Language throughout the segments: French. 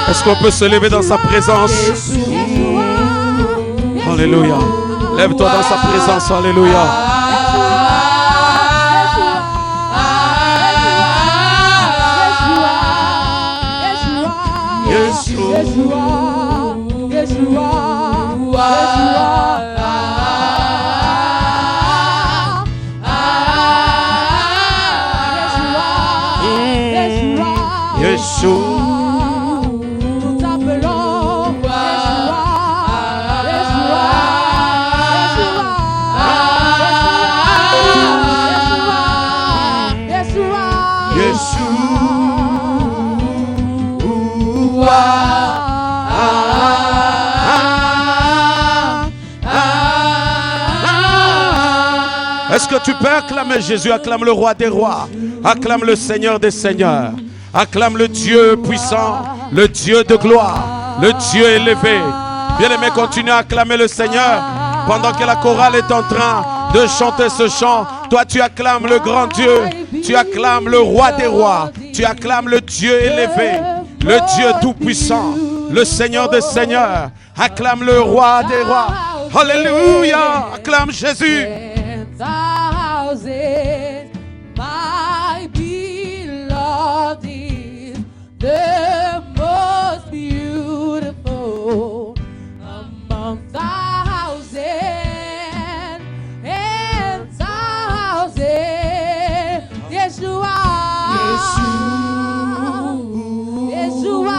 Est-ce qu'on peut se lever dans sa présence? Alléluia. Lève-toi dans sa présence. Alléluia. Est-ce que tu peux acclamer Jésus? Acclame le roi des rois. Acclame le Seigneur des seigneurs. Acclame le Dieu puissant, le Dieu de gloire, le Dieu élevé. Bien-aimé, continue à acclamer le Seigneur pendant que la chorale est en train de chanter ce chant. Toi, tu acclames le grand Dieu. Tu acclames le roi des rois. Tu acclames le Dieu élevé, le Dieu tout-puissant, le Seigneur des seigneurs. Acclame le roi des rois. Alléluia. Acclame Jésus. My beloved is the most beautiful among thousands and thousands. Yeshua, Yeshua,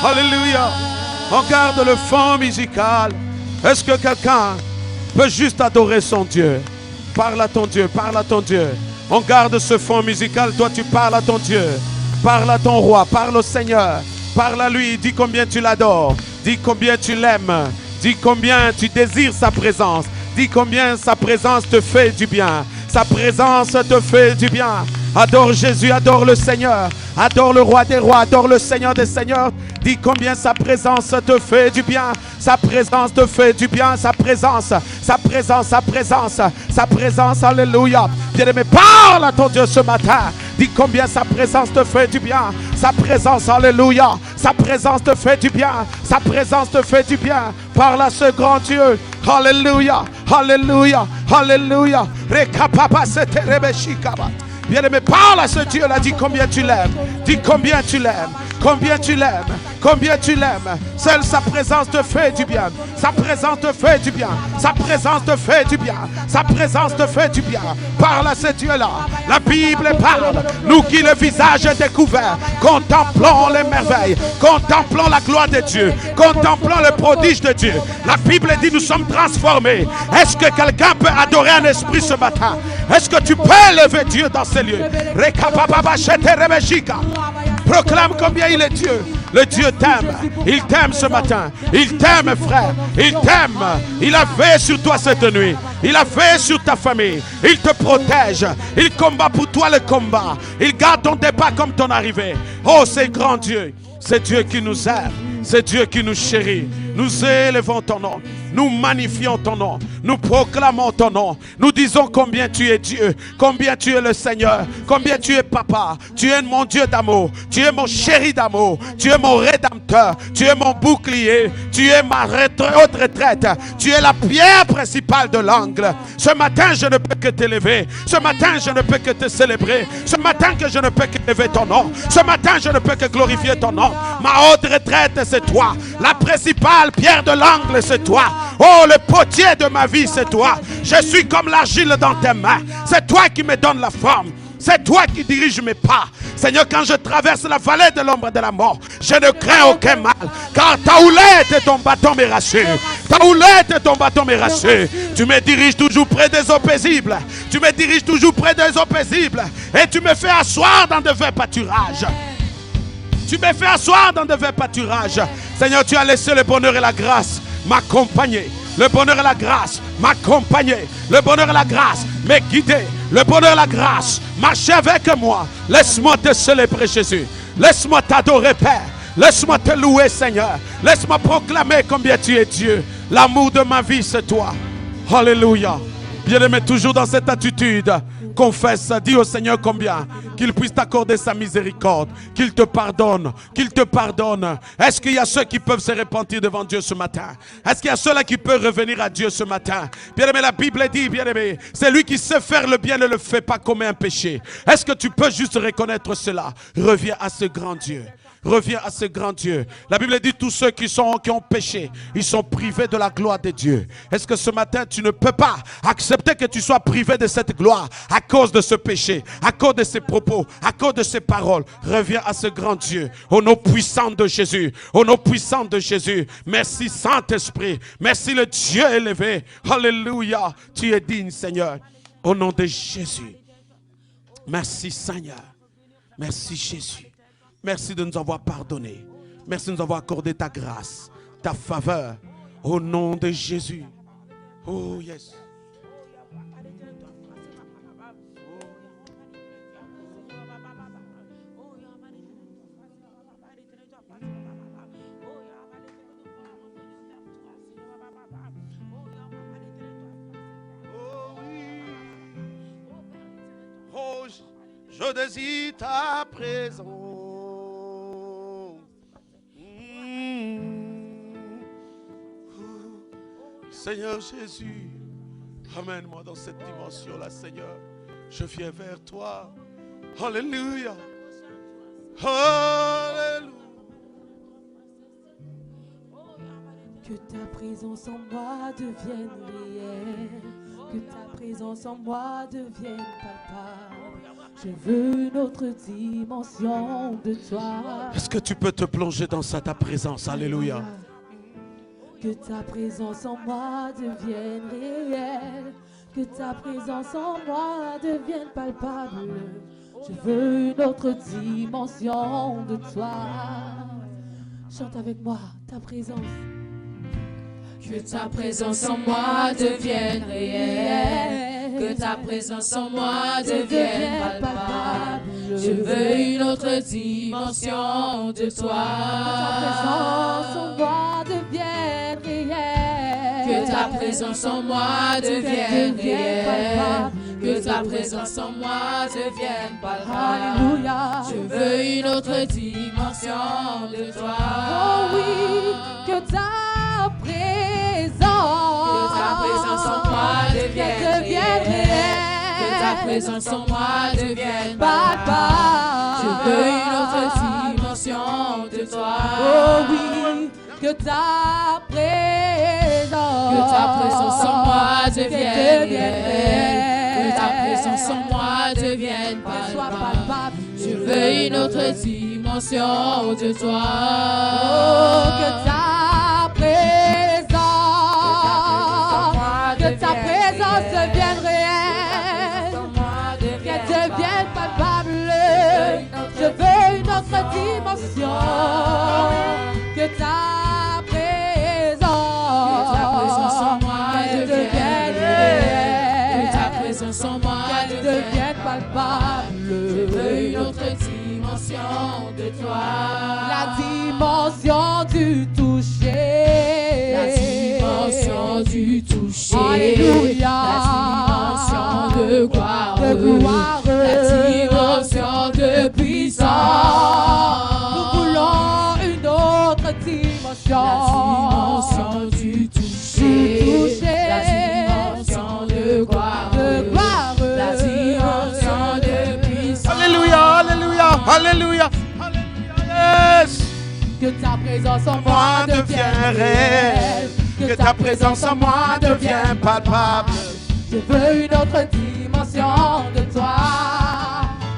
Alléluia. On garde le fond musical. Est-ce que quelqu'un peut juste adorer son Dieu? Parle à ton Dieu, parle à ton Dieu. On garde ce fond musical. Toi, tu parles à ton Dieu. Parle à ton roi, parle au Seigneur. Parle à lui, dis combien tu l'adores. Dis combien tu l'aimes. Dis combien tu désires sa présence. Dis combien sa présence te fait du bien. Sa présence te fait du bien. Adore Jésus, adore le Seigneur. Adore le roi des rois, adore le Seigneur des seigneurs. Dis combien sa présence te fait du bien. Sa présence te fait du bien. Sa présence, sa présence, sa présence, sa présence. Alléluia. Bien-aimé, parle à ton Dieu ce matin. Dis combien sa présence te fait du bien. Sa présence, alléluia. Sa présence te fait du bien. Sa présence te fait du bien. Parle à ce grand Dieu. Alléluia. Alléluia. Alléluia. Bien-aimé, parle à ce Dieu-là. Dis combien tu l'aimes. Dis combien tu l'aimes. Combien tu l'aimes. Combien tu l'aimes. Seule sa présence te fait du bien. Sa présence te fait du bien. Sa présence te fait du bien. Sa présence te fait du bien. Parle à ce Dieu-là. La Bible parle. Nous qui le visage est découvert, contemplons les merveilles, contemplons la gloire de Dieu, contemplons le prodige de Dieu. La Bible dit nous sommes transformés. Est-ce que quelqu'un peut adorer un esprit ce matin? Est-ce que tu peux élever Dieu dans ces lieux? Proclame combien il est Dieu. Le Dieu t'aime. Il t'aime ce matin. Il t'aime, frère. Il t'aime. Il a fait sur toi cette nuit. Il a fait sur ta famille. Il te protège. Il combat pour toi le combat. Il garde ton départ comme ton arrivée. Oh, c'est grand Dieu. C'est Dieu qui nous aime. C'est Dieu qui nous chérit. Nous élevons ton nom. Nous magnifions ton nom. Nous proclamons ton nom. Nous disons combien tu es Dieu. Combien tu es le Seigneur. Combien tu es papa. Tu es mon Dieu d'amour. Tu es mon chéri d'amour. Tu es mon rédempteur. Tu es mon bouclier. Tu es ma haute retraite. Tu es la pierre principale de l'angle. Ce matin, je ne peux que t'élever. Ce matin, je ne peux que te célébrer. Ce matin, que je ne peux qu'élever ton nom. Ce matin, je ne peux que glorifier ton nom. Ma haute retraite, c'est toi. La principale pierre de l'angle, c'est toi. Oh, le potier de ma vie, c'est toi. Je suis comme l'argile dans tes mains. C'est toi qui me donnes la forme. C'est toi qui diriges mes pas. Seigneur, quand je traverse la vallée de l'ombre de la mort, je ne crains aucun mal. Car ta houlette et ton bâton me rassurent. Ta houlette et ton bâton me rassurent. Tu me diriges toujours près des eaux paisibles. Tu me diriges toujours près des eaux paisibles. Et tu me fais asseoir dans de verts pâturages. Tu me fais asseoir dans de verts pâturages. Seigneur, tu as laissé le bonheur et la grâce m'accompagner. Le bonheur et la grâce m'accompagner. Le bonheur et la grâce me guider. Le bonheur et la grâce marcher avec moi. Laisse-moi te célébrer, Jésus. Laisse-moi t'adorer, Père. Laisse-moi te louer, Seigneur. Laisse-moi proclamer combien tu es Dieu. L'amour de ma vie, c'est toi. Alléluia. Bien-aimé, toujours dans cette attitude, confesse, dis au Seigneur combien qu'il puisse t'accorder sa miséricorde, qu'il te pardonne, qu'il te pardonne. Est-ce qu'il y a ceux qui peuvent se repentir devant Dieu ce matin? Est-ce qu'il y a ceux-là qui peuvent revenir à Dieu ce matin? Bien-aimé, la Bible dit, bien-aimé, c'est lui qui sait faire le bien ne le fait pas comme un péché. Est-ce que tu peux juste reconnaître cela? Reviens à ce grand Dieu. Reviens à ce grand Dieu. La Bible dit tous ceux qui ont péché, ils sont privés de la gloire de Dieu. Est-ce que ce matin tu ne peux pas accepter que tu sois privé de cette gloire à cause de ce péché, à cause de ces propos, à cause de ces paroles? Reviens à ce grand Dieu. Au nom puissant de Jésus. Au nom puissant de Jésus. Merci Saint-Esprit. Merci le Dieu élevé. Alléluia. Tu es digne, Seigneur. Au nom de Jésus. Merci Seigneur. Merci Jésus. Merci de nous avoir pardonné. Merci de nous avoir accordé ta grâce, ta faveur. Au nom de Jésus. Oh yes. Oh, je désire ta présence. Seigneur Jésus, amène-moi dans cette dimension-là, Seigneur. Je viens vers toi. Alléluia. Alléluia. Que ta présence en moi devienne réelle. Que ta présence en moi devienne palpable. Je veux une autre dimension de toi. Est-ce que tu peux te plonger dans ta présence? Alléluia. Que ta présence en moi devienne réelle. Que ta présence en moi devienne palpable. Je veux une autre dimension de toi. Chante avec moi ta présence. Que ta présence en moi devienne réelle. Que ta présence en moi devienne palpable. Je veux une autre dimension de toi. Que ta présence en moi devienne réelle. Que ta présence en moi devienne palpable. Alléluia. Je veux une autre dimension de toi. Oh oui, que ta présence en moi devienne réelle. Que ta présence en moi devienne palpable. Je veux une autre dimension de toi. Oh oui, que ta présence en moi devienne réelle. Que ta présence en moi devienne palpable. Je veux une autre dimension de toi. Oh, que ta présence devienne réelle. Qu'elle devienne palpable. Je veux une autre dimension. Que ta présence en moi devienne réelle. Que ta présence en moi devienne palpable. Je veux une autre dimension de toi. La dimension du toucher. La dimension du toucher. Alléluia. La dimension de gloire. La dimension de puissance. Nous voulons une autre dimension. La dimension du toucher. La dimension de gloire. La dimension de puissance. Alléluia, alléluia, alléluia. Yes. Que ta présence en moi devienne réelle. Que ta présence en moi devienne palpable. Je veux une autre dimension de toi.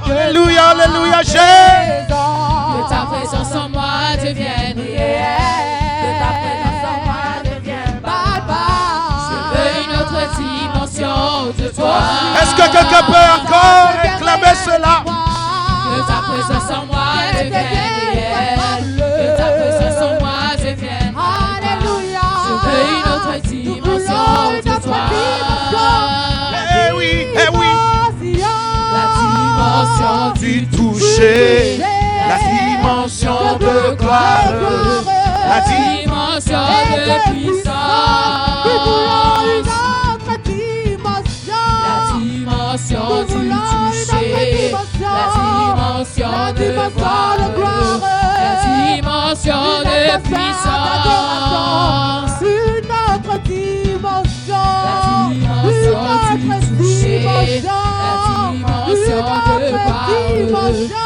Alléluia, alléluia, Jésus. Que ta présence en moi devienne réelle. Que ta présence en moi devienne palpable. Je veux une autre dimension de toi. Est-ce que quelqu'un peut encore réclamer cela? Que ta présence en moi devienne réelle. Que ta présence en moi devienne palpable. Alléluia. Je veux une autre dimension de toi. Eh oui, eh oui. La dimension Du toucher, la dimension de gloire, la dimension de puissance. La dimension du toucher, la dimension de gloire, la dimension de puissance. Une autre dimension, La dimension du toucher, la dimension de gloire, la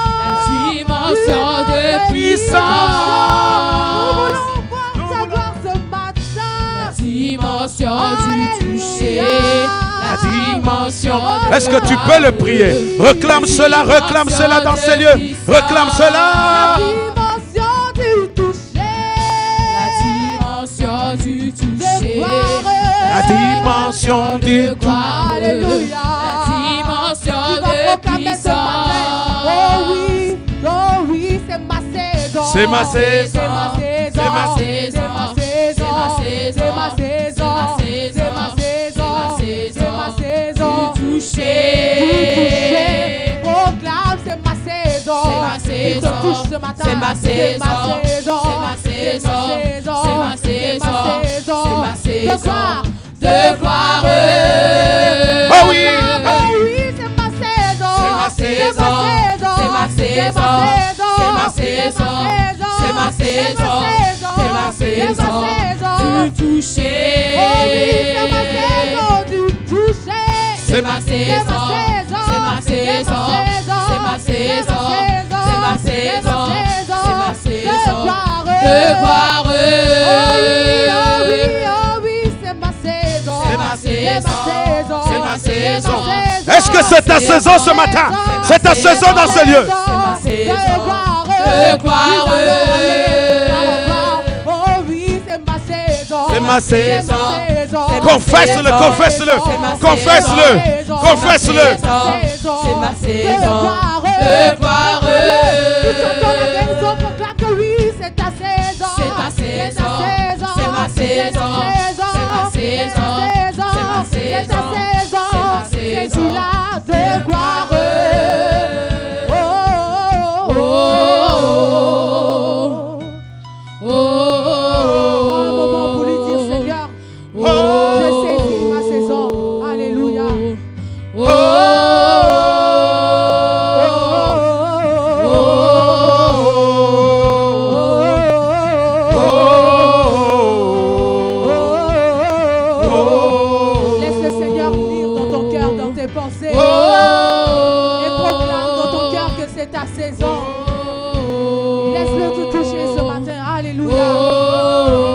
dimension de puissance. Nous voulons voir ta gloire ce matin. La dimension du toucher, la dimension de Est-ce que tu peux le prier? Réclame cela dans ces lieux. Réclame cela. Dimension du toucher, la dimension du toucher, La dimension du gloire, Alléluia. la dimension Tu vas de proclamer ce matin. puissance. Oh oui, c'est ma saison. C'est ma saison. C'est ma saison. C'est ma saison. C'est ma saison. C'est ma saison. C'est ma saison. Du toucher. Proclame, c'est ma saison. C'est ma saison. Il te touche ce matin. C'est ma saison. C'est ma saison. C'est ma saison. C'est ma saison. De gloire. De gloire. Oh oui. Oh oui, c'est ma saison. C'est ma saison. C'est ma saison. C'est ma saison. C'est ma saison. Du toucher. Oh oui, c'est ma saison du toucher. C'est ma saison. C'est ma saison. C'est ma saison. C'est ma saison. C'est ma saison. De gloire. Oh oui, c'est ma saison. C'est ma saison. C'est ma saison. Est-ce que c'est ta saison ce matin? C'est ta saison dans ce lieu. C'est ma saison. De gloire. Oh oui, c'est ma saison. C'est ma saison. saison. Confesse-le, confesse-le, confesse-le, confesse-le. C'est ma saison. De gloire. Nous chantons la maison pour clamer que oui, c'est ta saison. C'est ta saison. C'est ma saison. C'est ma saison. C'est ma C'est ta saison. saison. C'est ma C'est saison. là de gloire. Un moment pour lui dire, Seigneur, je saisis ma saison. Alléluia. Laisse le Seigneur venir dans ton cœur, dans tes pensées. Et proclame dans ton cœur que c'est ta saison. Laisse-le te toucher ce matin. Alléluia.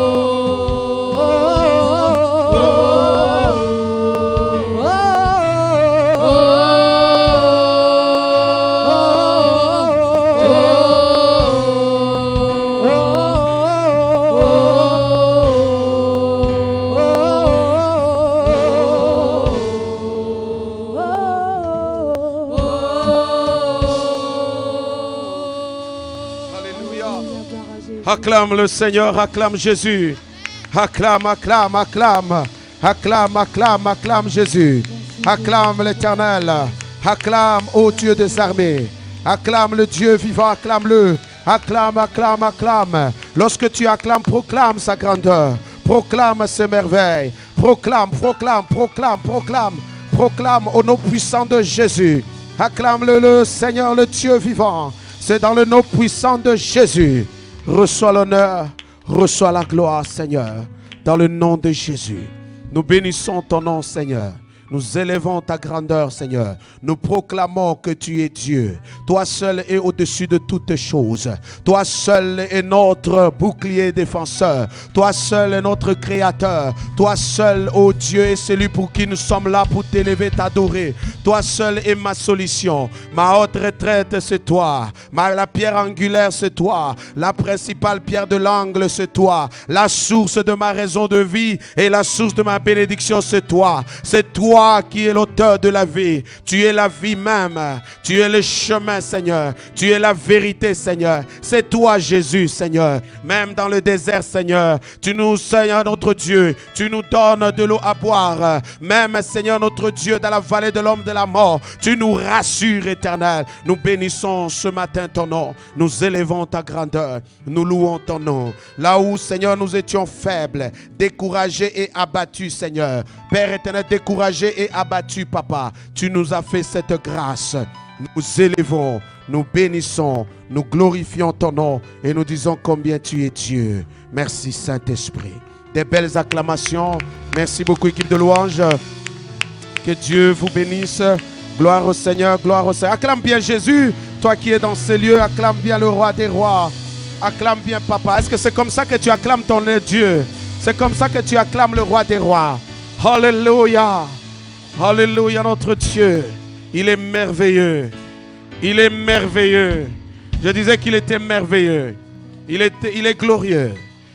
Acclame le Seigneur, acclame Jésus. Acclame, acclame, acclame. Acclame, acclame, acclame Jésus. Acclame l'Éternel. Acclame, ô Dieu des armées. Acclame le Dieu vivant, acclame-le. Acclame, acclame, acclame. Lorsque tu acclames, proclame sa grandeur. Proclame ses merveilles. Proclame, proclame, proclame, proclame. Proclame au nom puissant de Jésus. Acclame-le, le Seigneur, le Dieu vivant. C'est dans le nom puissant de Jésus. Reçois l'honneur, reçois la gloire, Seigneur. Dans le nom de Jésus. Nous bénissons ton nom, Seigneur. Nous élevons ta grandeur, Seigneur. Nous proclamons que tu es Dieu. Toi seul es au-dessus de toutes choses. Toi seul est notre bouclier défenseur. Toi seul est notre créateur. Toi seul, ô Dieu, est celui pour qui nous sommes là pour t'élever, t'adorer. Toi seul est ma solution. Ma haute retraite, c'est toi. La pierre angulaire, c'est toi. La principale pierre de l'angle, c'est toi. La source de ma raison de vie et la source de ma bénédiction, c'est toi. C'est toi qui es l'auteur de la vie. Tu es la vie même. Tu es le chemin, Seigneur. Tu es la vérité, Seigneur. C'est toi, Jésus, Seigneur. Même dans le désert, Seigneur, tu nous, Seigneur, notre Dieu, tu nous donnes de l'eau à boire. Même, Seigneur, notre Dieu, dans la vallée de l'homme de la mort, tu nous rassures, Éternel. Nous bénissons ce matin ton nom. Nous élevons ta grandeur. Nous louons ton nom. Là où, Seigneur, nous étions faibles, découragés et abattus, Seigneur. Père éternel, découragés et abattus, Papa, tu nous as fait cette grâce. Nous élevons, nous bénissons, nous glorifions ton nom et nous disons combien tu es Dieu. Merci Saint-Esprit. Des belles acclamations. Merci beaucoup équipe de louange. Que Dieu vous bénisse. Gloire au Seigneur, gloire au Seigneur. Acclame bien Jésus, toi qui es dans ces lieux. Acclame bien le roi des rois. Acclame bien Papa. Est-ce que c'est comme ça que tu acclames ton Dieu? C'est comme ça que tu acclames le roi des rois. Alléluia. Alléluia, notre Dieu. Il est merveilleux. Il est merveilleux. Je disais qu'il était merveilleux. Il est glorieux.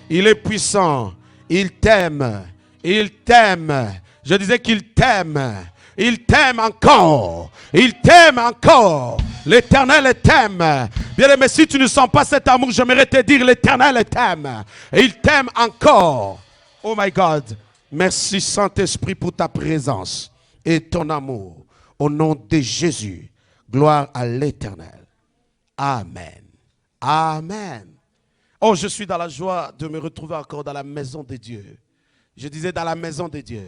Il est puissant. Il t'aime. Il t'aime. Je disais qu'il t'aime. Il t'aime encore. Il t'aime encore. L'Éternel t'aime. Bien aimé, si tu ne sens pas cet amour, j'aimerais te dire l'Éternel t'aime. Et il t'aime encore. Oh my God. Merci Saint-Esprit pour ta présence et ton amour. Au nom de Jésus, gloire à l'Éternel. Amen. Amen. Oh, je suis dans la joie de me retrouver encore dans la maison de Dieu. Je disais dans la maison de Dieu.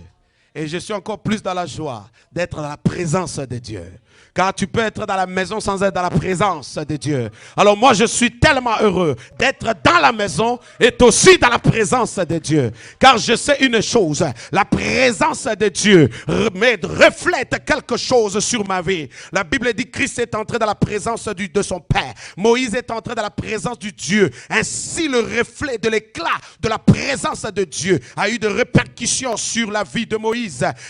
Et je suis encore plus dans la joie d'être dans la présence de Dieu. Car tu peux être dans la maison sans être dans la présence de Dieu. Alors moi je suis tellement heureux d'être dans la maison et aussi dans la présence de Dieu. Car je sais une chose, la présence de Dieu reflète quelque chose sur ma vie. La Bible dit que Christ est entré dans la présence de son Père. Moïse est entré dans la présence du Dieu. Ainsi le reflet de l'éclat de la présence de Dieu a eu de répercussions sur la vie de Moïse.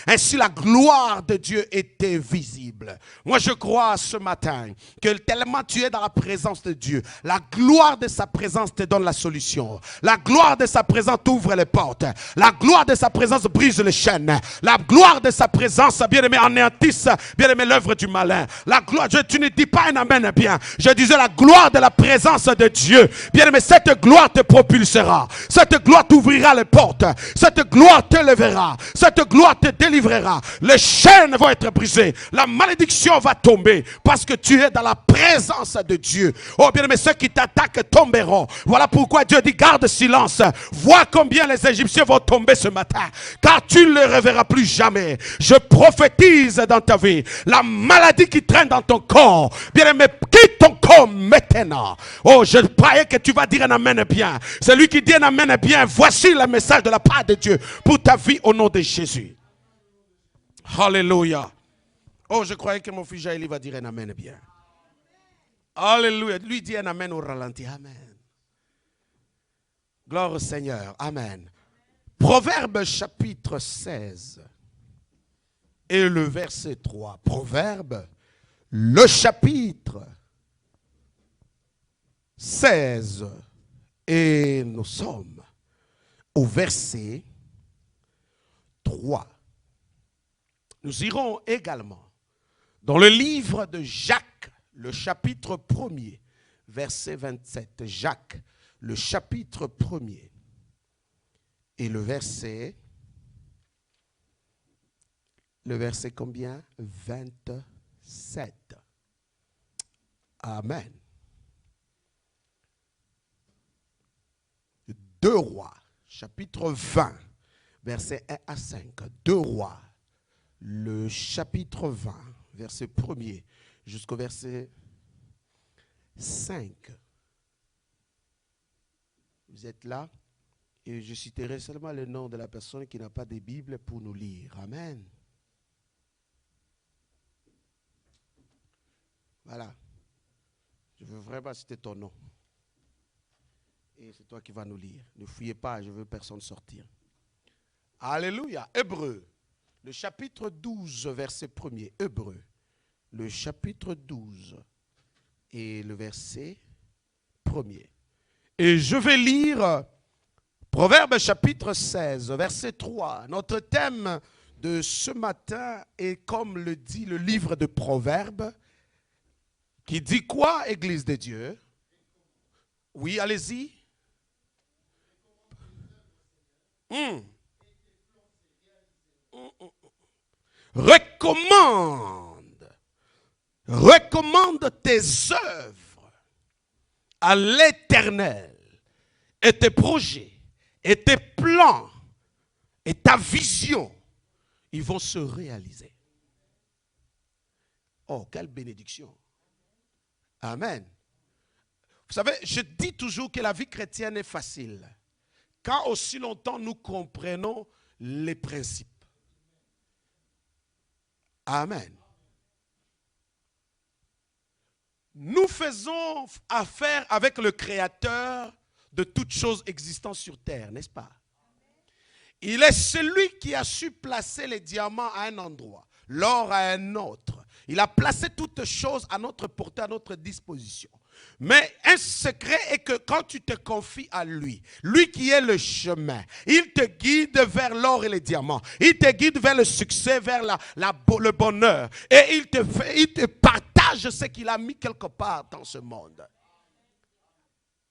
Ainsi la gloire de Dieu était visible. Moi je crois ce matin que tellement tu es dans la présence de Dieu, la gloire de sa présence te donne la solution. La gloire de sa présence t'ouvre les portes. La gloire de sa présence brise les chaînes. La gloire de sa présence, bien aimé, anéantisse, bien aimé, l'œuvre du malin. La gloire, tu ne dis pas un amen bien. Je disais la gloire de la présence de Dieu. Bien aimé, cette gloire te propulsera. Cette gloire t'ouvrira les portes. Cette gloire te lèvera. Cette gloire te délivrera. Les chaînes vont être brisées. La malédiction va tomber parce que tu es dans la présence de Dieu. Oh bien aimé, ceux qui t'attaquent tomberont. Voilà pourquoi Dieu dit garde silence. Vois combien les Égyptiens vont tomber ce matin. Car tu ne les reverras plus jamais. Je prophétise dans ta vie. La maladie qui traîne dans ton corps. Bien aimé, quitte ton corps maintenant. Oh, je croyais que tu vas dire un amen bien. Celui qui dit un amen bien, voici le message de la part de Dieu pour ta vie au nom de Jésus. Alléluia. Oh, je croyais que mon fils Jaëli va dire un amen bien. Alléluia. Lui dit un amen au ralenti. Amen. Gloire au Seigneur. Amen. Proverbe chapitre 16 et le verset 3. Proverbe, le chapitre 16 et nous sommes au verset 3. Nous irons également dans le livre de Jacques, le chapitre 1er, verset 27. Jacques, le chapitre 1er et le verset combien? 27. Amen. 2 Rois, chapitre 20, verset 1 à 5. 2 Rois, le chapitre 20, verset 1er jusqu'au verset 5. Vous êtes là? Et je citerai seulement le nom de la personne qui n'a pas de Bible pour nous lire. Amen. Voilà. Je veux vraiment citer ton nom. Et c'est toi qui vas nous lire. Ne fuyez pas, je veux personne sortir. Alléluia. Hébreux, le chapitre 12, verset 1er. Hébreux, le chapitre 12 et le verset 1er. Et je vais lire Proverbe chapitre 16, verset 3. Notre thème de ce matin est, comme le dit le livre de Proverbes, qui dit quoi, Église de Dieu? Oui, allez-y. Recommande tes œuvres à l'Éternel et tes projets et tes plans et ta vision, ils vont se réaliser. Oh, quelle bénédiction. Amen. Vous savez, je dis toujours que la vie chrétienne est facile quand aussi longtemps nous comprenons les principes. Amen. Nous faisons affaire avec le Créateur de toutes choses existantes sur terre, n'est-ce pas? Il est celui qui a su placer les diamants à un endroit, l'or à un autre. Il a placé toutes choses à notre portée, à notre disposition. Mais un secret est que quand tu te confies à lui, lui qui est le chemin, il te guide vers l'or et les diamants. Il te guide vers le succès, vers le bonheur. Et il te partage ce qu'il a mis quelque part dans ce monde.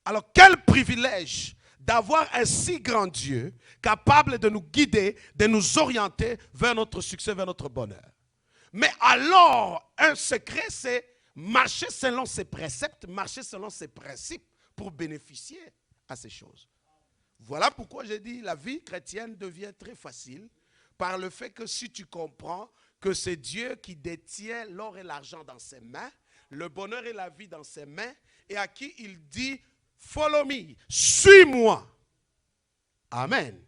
Alors quel privilège d'avoir un si grand Dieu capable de nous guider, de nous orienter vers notre succès, vers notre bonheur. Mais alors, un secret, c'est marcher selon ses préceptes, marcher selon ses principes pour bénéficier à ces choses. Voilà pourquoi j'ai dit la vie chrétienne devient très facile par le fait que si tu comprends que c'est Dieu qui détient l'or et l'argent dans ses mains, le bonheur et la vie dans ses mains, et à qui il dit « Follow me, suis-moi ». Amen.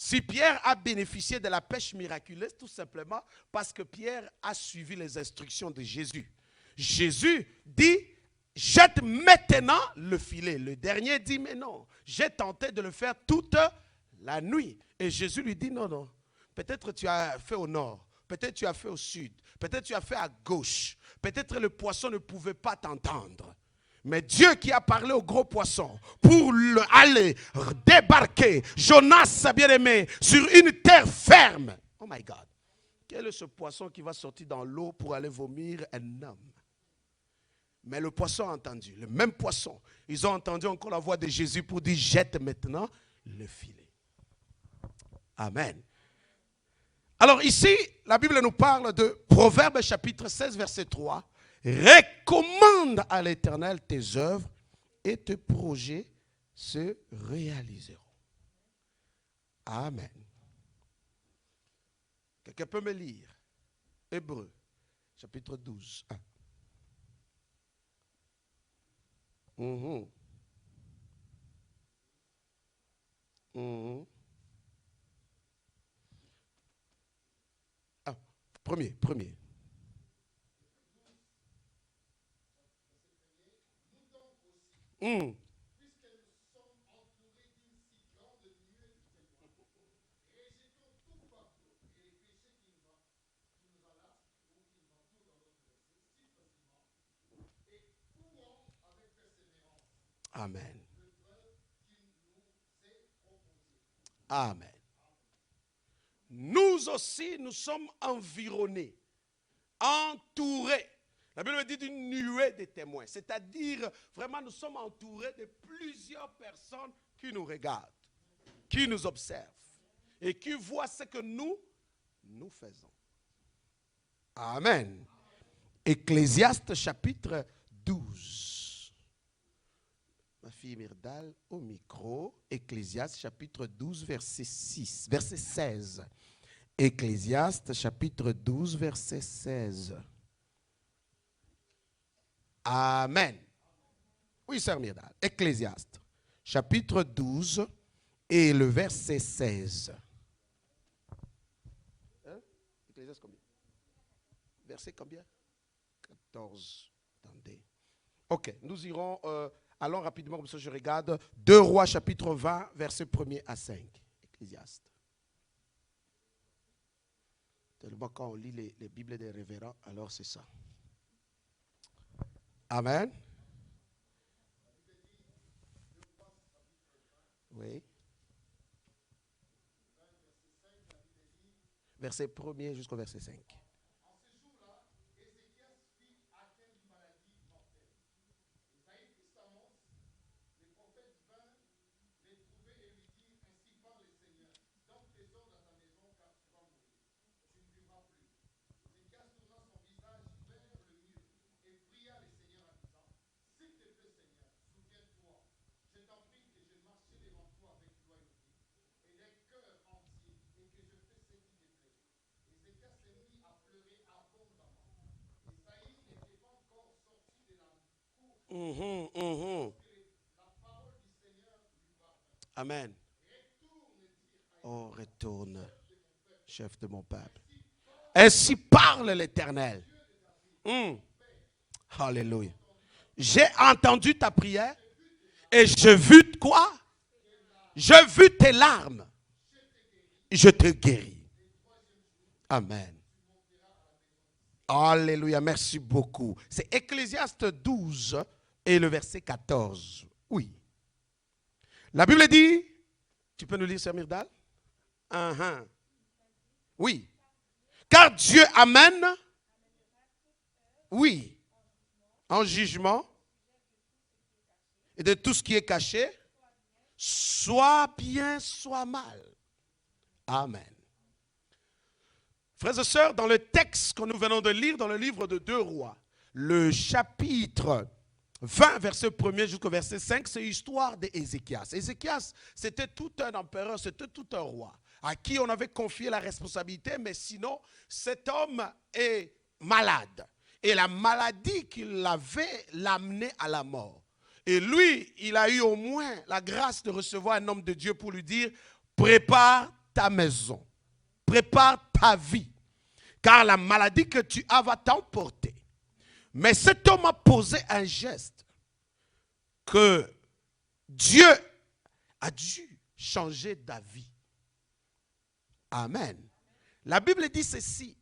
Si Pierre a bénéficié de la pêche miraculeuse, tout simplement parce que Pierre a suivi les instructions de Jésus. Jésus dit, jette maintenant le filet. Le dernier dit, mais non, j'ai tenté de le faire toute la nuit. Et Jésus lui dit, non, non, peut-être tu as fait au nord, peut-être tu as fait au sud, peut-être tu as fait à gauche, peut-être le poisson ne pouvait pas t'entendre. Mais Dieu qui a parlé au gros poisson pour aller débarquer Jonas, bien-aimé, sur une terre ferme. Oh my God. Quel est ce poisson qui va sortir dans l'eau pour aller vomir un homme? Mais le poisson a entendu, le même poisson. Ils ont entendu encore la voix de Jésus pour dire, jette maintenant le filet. Amen. Alors ici, la Bible nous parle de Proverbes chapitre 16, verset 3. Recommande à l'Éternel tes œuvres et tes projets se réaliseront. Amen. Quelqu'un peut me lire Hébreux, chapitre 12, 1. Premier. Amen. Amen. Nous aussi, nous sommes environnés, entourés. La Bible dit d'une nuée de témoins. C'est-à-dire, vraiment, nous sommes entourés de plusieurs personnes qui nous regardent, qui nous observent et qui voient ce que nous faisons. Amen. Ecclésiaste chapitre 12. Ma fille Myrdal au micro. Ecclésiaste chapitre 12, verset 16. Ecclésiaste chapitre 12, verset 16. Amen. Oui, sœur Myrdal. Ecclésiaste, chapitre 12 et le verset 16. Ecclésiaste combien? Verset combien? 14. Attendez. Ok, nous irons, allons rapidement, comme ça je regarde. 2 Rois chapitre 20, versets 1er à 5. Ecclésiaste. Tellement quand on lit les Bibles des révérends, alors c'est ça. Amen. Oui. Verset 1er jusqu'au verset 5. Amen. Oh, retourne, chef de mon peuple. Ainsi parle l'Éternel. Alléluia. J'ai entendu ta prière et j'ai vu quoi? J'ai vu tes larmes. Je te guéris. Amen. Alléluia, merci beaucoup. C'est Ecclésiaste 12 et le verset 14. Oui. La Bible dit, tu peux nous lire, Sœur Myrdal? Oui. Car Dieu amène, oui, en jugement et de tout ce qui est caché, soit bien, soit mal. Amen. Frères et sœurs, dans le texte que nous venons de lire dans le livre de 2 Rois, le chapitre 20, verset 1er jusqu'au verset 5, c'est l'histoire d'Ézéchias. Ézéchias, c'était tout un empereur, c'était tout un roi, à qui on avait confié la responsabilité, mais sinon, cet homme est malade. Et la maladie qu'il avait l'amenait à la mort. Et lui, il a eu au moins la grâce de recevoir un homme de Dieu pour lui dire, prépare ta maison, prépare ta vie, car la maladie que tu as va t'emporter. Mais cet homme a posé un geste que Dieu a dû changer d'avis. Amen. La Bible dit ceci,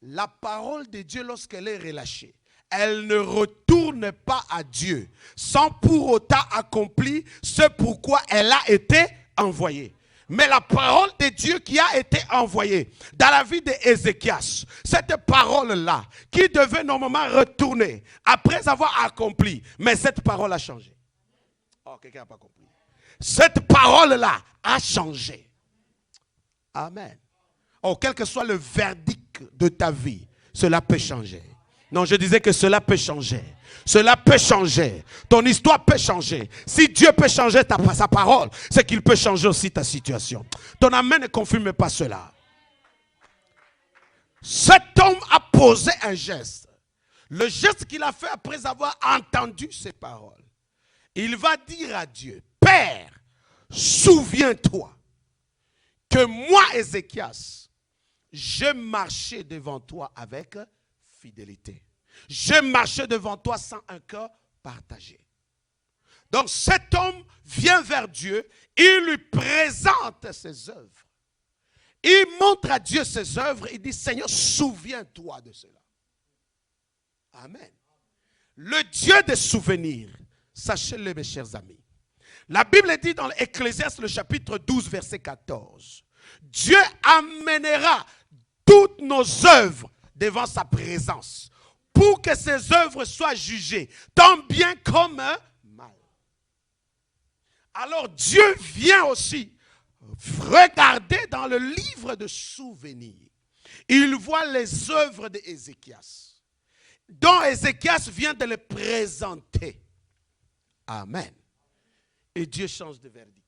la parole de Dieu lorsqu'elle est relâchée, elle ne retourne pas à Dieu sans pour autant accomplir ce pourquoi elle a été envoyée. Mais la parole de Dieu qui a été envoyée dans la vie d'Ézéchias, cette parole-là, qui devait normalement retourner après avoir accompli, mais cette parole a changé. Oh, quelqu'un n'a pas compris. Cette parole-là a changé. Amen. Oh, quel que soit le verdict de ta vie, cela peut changer. Non, je disais que cela peut changer. Cela peut changer. Ton histoire peut changer. Si Dieu peut changer sa parole, c'est qu'il peut changer aussi ta situation. Ton amen ne confirme pas cela. Cet homme a posé un geste. Le geste qu'il a fait après avoir entendu ces paroles. Il va dire à Dieu, Père, souviens-toi que moi, Ézéchias, je marchais devant toi avec fidélité. Je marchais devant toi sans un cœur partagé. Donc cet homme vient vers Dieu, il lui présente ses œuvres. Il montre à Dieu ses œuvres, il dit Seigneur, souviens-toi de cela. Amen. Le Dieu des souvenirs, sachez-le mes chers amis. La Bible dit dans l'Ecclésiaste, le chapitre 12, verset 14. Dieu amènera toutes nos œuvres devant sa présence pour que ces œuvres soient jugées, tant bien comme mal. Alors Dieu vient aussi regarder dans le livre de souvenirs. Il voit les œuvres d'Ézéchias, dont Ézéchias vient de les présenter. Amen. Et Dieu change de verdict.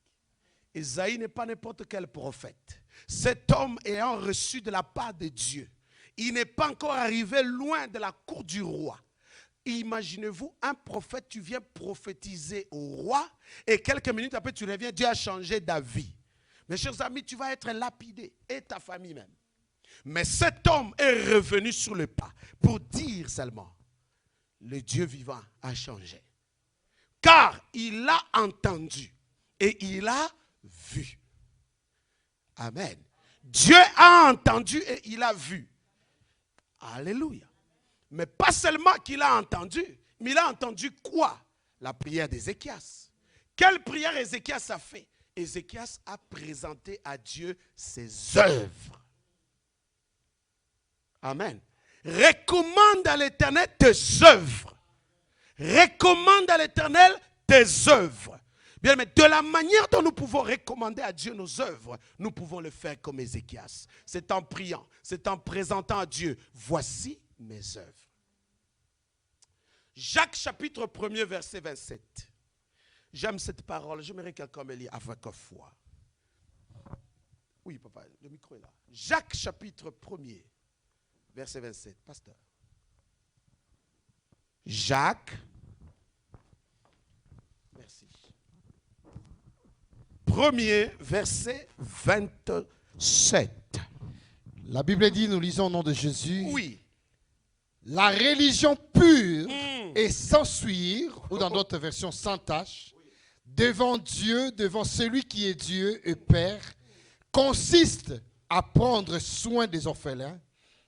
Isaïe n'est pas n'importe quel prophète. Cet homme ayant reçu de la part de Dieu, il n'est pas encore arrivé loin de la cour du roi. Imaginez-vous, un prophète, tu viens prophétiser au roi et quelques minutes après tu reviens, Dieu a changé d'avis. Mes chers amis, tu vas être lapidé et ta famille même. Mais cet homme est revenu sur le pas pour dire seulement, le Dieu vivant a changé. Car il a entendu et il a vu. Amen. Dieu a entendu et il a vu. Alléluia. Mais pas seulement qu'il a entendu, mais il a entendu quoi? La prière d'Ézéchias. Quelle prière Ézéchias a fait? Ézéchias a présenté à Dieu ses œuvres. Amen. Recommande à l'Éternel tes œuvres. Recommande à l'Éternel tes œuvres. Bien, mais de la manière dont nous pouvons recommander à Dieu nos œuvres, nous pouvons le faire comme Ézéchias. C'est en priant, c'est en présentant à Dieu, voici mes œuvres. Jacques chapitre 1er verset 27. J'aime cette parole, j'aimerais que quelqu'un me lise avec foi. Oui papa, le micro est là. Jacques chapitre 1er verset 27, pasteur. Jacques, merci. 1er verset 27. La Bible dit, nous lisons au nom de Jésus. Oui. La religion pure et sans souillure, ou dans d'autres versions sans tache, devant Dieu, devant celui qui est Dieu et Père, consiste à prendre soin des orphelins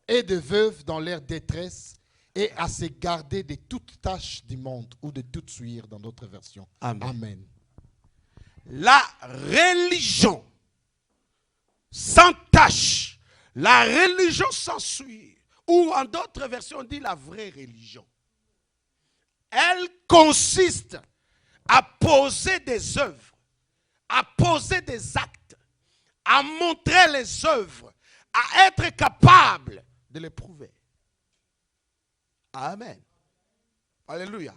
et des veuves dans leur détresse et à se garder de toute tâche du monde ou de toute souillure dans d'autres versions. Amen. Amen. La religion sans tache, la religion sans souillure, ou en d'autres versions on dit la vraie religion. Elle consiste à poser des œuvres, à poser des actes, à montrer les œuvres, à être capable de les prouver. Amen. Alléluia.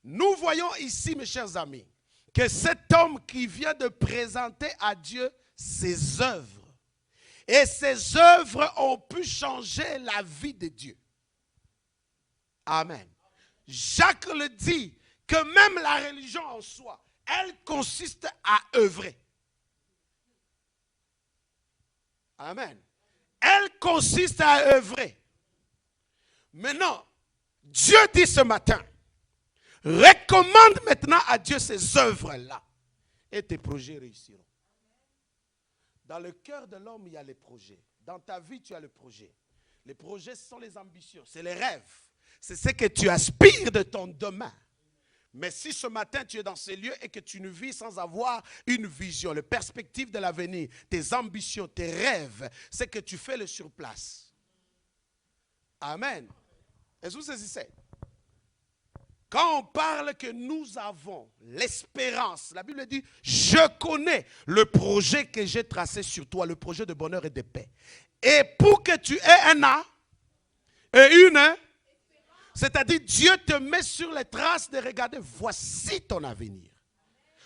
Nous voyons ici, mes chers amis, que cet homme qui vient de présenter à Dieu ses œuvres, et ces œuvres ont pu changer la vie de Dieu. Amen. Jacques le dit, que même la religion en soi, elle consiste à œuvrer. Amen. Elle consiste à œuvrer. Maintenant, Dieu dit ce matin, recommande maintenant à Dieu ces œuvres-là et tes projets réussiront. Dans le cœur de l'homme, il y a les projets. Dans ta vie, tu as le projet. Les projets, ce sont les ambitions, c'est les rêves. C'est ce que tu aspires de ton demain. Mais si ce matin, tu es dans ces lieux et que tu ne vis sans avoir une vision, la perspective de l'avenir, tes ambitions, tes rêves, c'est que tu fais le surplace. Amen. Est-ce que vous saisissez? Quand on parle que nous avons l'espérance, la Bible dit, je connais le projet que j'ai tracé sur toi, le projet de bonheur et de paix. Et pour que tu aies un an et une, c'est-à-dire Dieu te met sur les traces de regarder, voici ton avenir.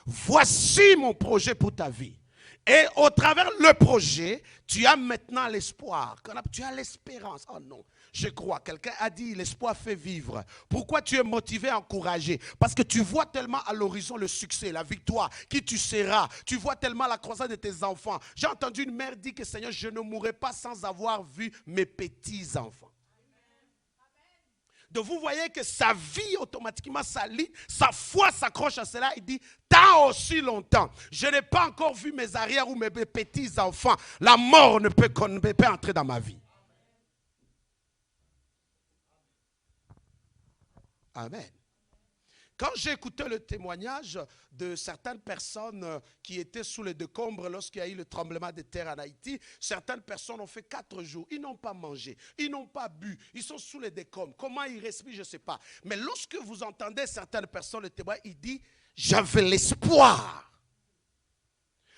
Voici mon projet pour ta vie. Et au travers le projet, tu as maintenant l'espoir. Tu as l'espérance. Oh non, je crois. Quelqu'un a dit, l'espoir fait vivre. Pourquoi tu es motivé, encouragé? Parce que tu vois tellement à l'horizon le succès, la victoire, qui tu seras. Tu vois tellement la croissance de tes enfants. J'ai entendu une mère dire que Seigneur, je ne mourrai pas sans avoir vu mes petits-enfants. Donc vous voyez que sa vie automatiquement s'allie, sa foi s'accroche à cela. Il dit, tant aussi longtemps, je n'ai pas encore vu mes arrières ou mes petits enfants. La mort ne peut entrer dans ma vie. Amen. Quand j'ai écouté le témoignage de certaines personnes qui étaient sous les décombres lorsqu'il y a eu le tremblement de terre en Haïti, certaines personnes ont fait 4 jours. Ils n'ont pas mangé, ils n'ont pas bu, ils sont sous les décombres. Comment ils respirent, je ne sais pas. Mais lorsque vous entendez certaines personnes, le témoin, il dit, j'avais l'espoir.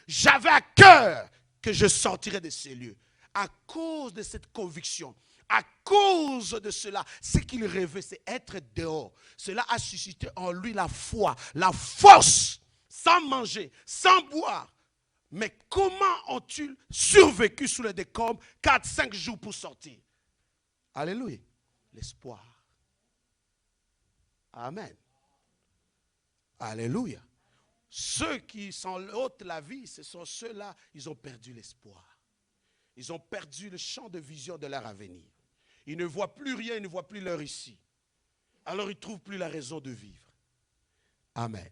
J'avais à cœur que je sortirais de ces lieux. À cause de cette conviction. À cause de cela, ce qu'il rêvait, c'est être dehors. Cela a suscité en lui la foi, la force, sans manger, sans boire. Mais comment ont-ils survécu sous les décombres 4-5 jours pour sortir? Alléluia. L'espoir. Amen. Alléluia. Ceux qui s'enlèvent la vie, ce sont ceux-là, ils ont perdu l'espoir. Ils ont perdu le champ de vision de leur avenir. Ils ne voient plus rien, ils ne voient plus leur issue. alors il ne trouve plus la raison de vivre. Amen.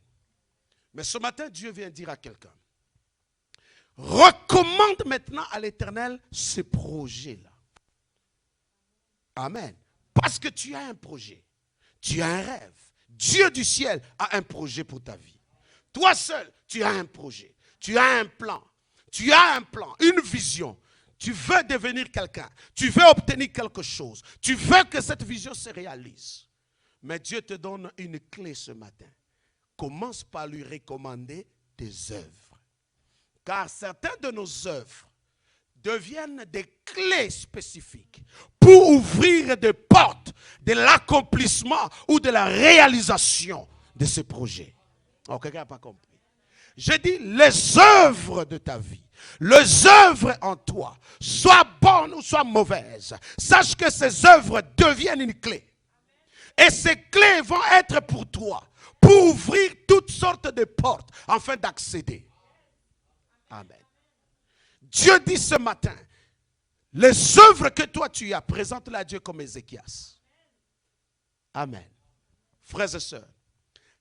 Mais ce matin, Dieu vient dire à quelqu'un, recommande maintenant à l'Éternel ces projets-là. Amen. Parce que tu as un projet, tu as un rêve. Dieu du ciel a un projet pour ta vie. Toi seul, tu as un projet, tu as un plan, une vision. Tu veux devenir quelqu'un, tu veux obtenir quelque chose, tu veux que cette vision se réalise. Mais Dieu te donne une clé ce matin. Commence par lui recommander tes œuvres. Car certaines de nos œuvres deviennent des clés spécifiques pour ouvrir des portes de l'accomplissement ou de la réalisation de ce projet. Oh, quelqu'un n'a pas compris. Je dis les œuvres de ta vie, les œuvres en toi, soit bonnes ou soit mauvaises, sache que ces œuvres deviennent une clé. Et ces clés vont être pour toi, pour ouvrir toutes sortes de portes afin d'accéder. Amen. Dieu dit ce matin, les œuvres que toi tu as, présente-les à Dieu comme Ézéchias. Amen. Frères et sœurs,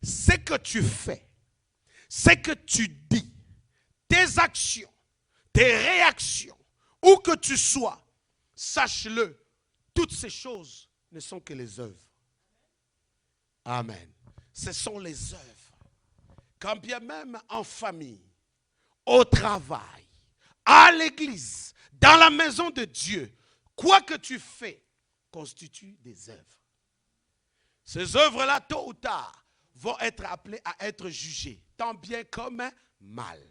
ce que tu fais, ce que tu dis, tes actions, tes réactions, où que tu sois, sache-le, toutes ces choses ne sont que les œuvres. Amen. Ce sont les œuvres. Quand bien même en famille, au travail, à l'église, dans la maison de Dieu, quoi que tu fais, constitue des œuvres. Ces œuvres-là, tôt ou tard, vont être appelées à être jugées, tant bien comme mal.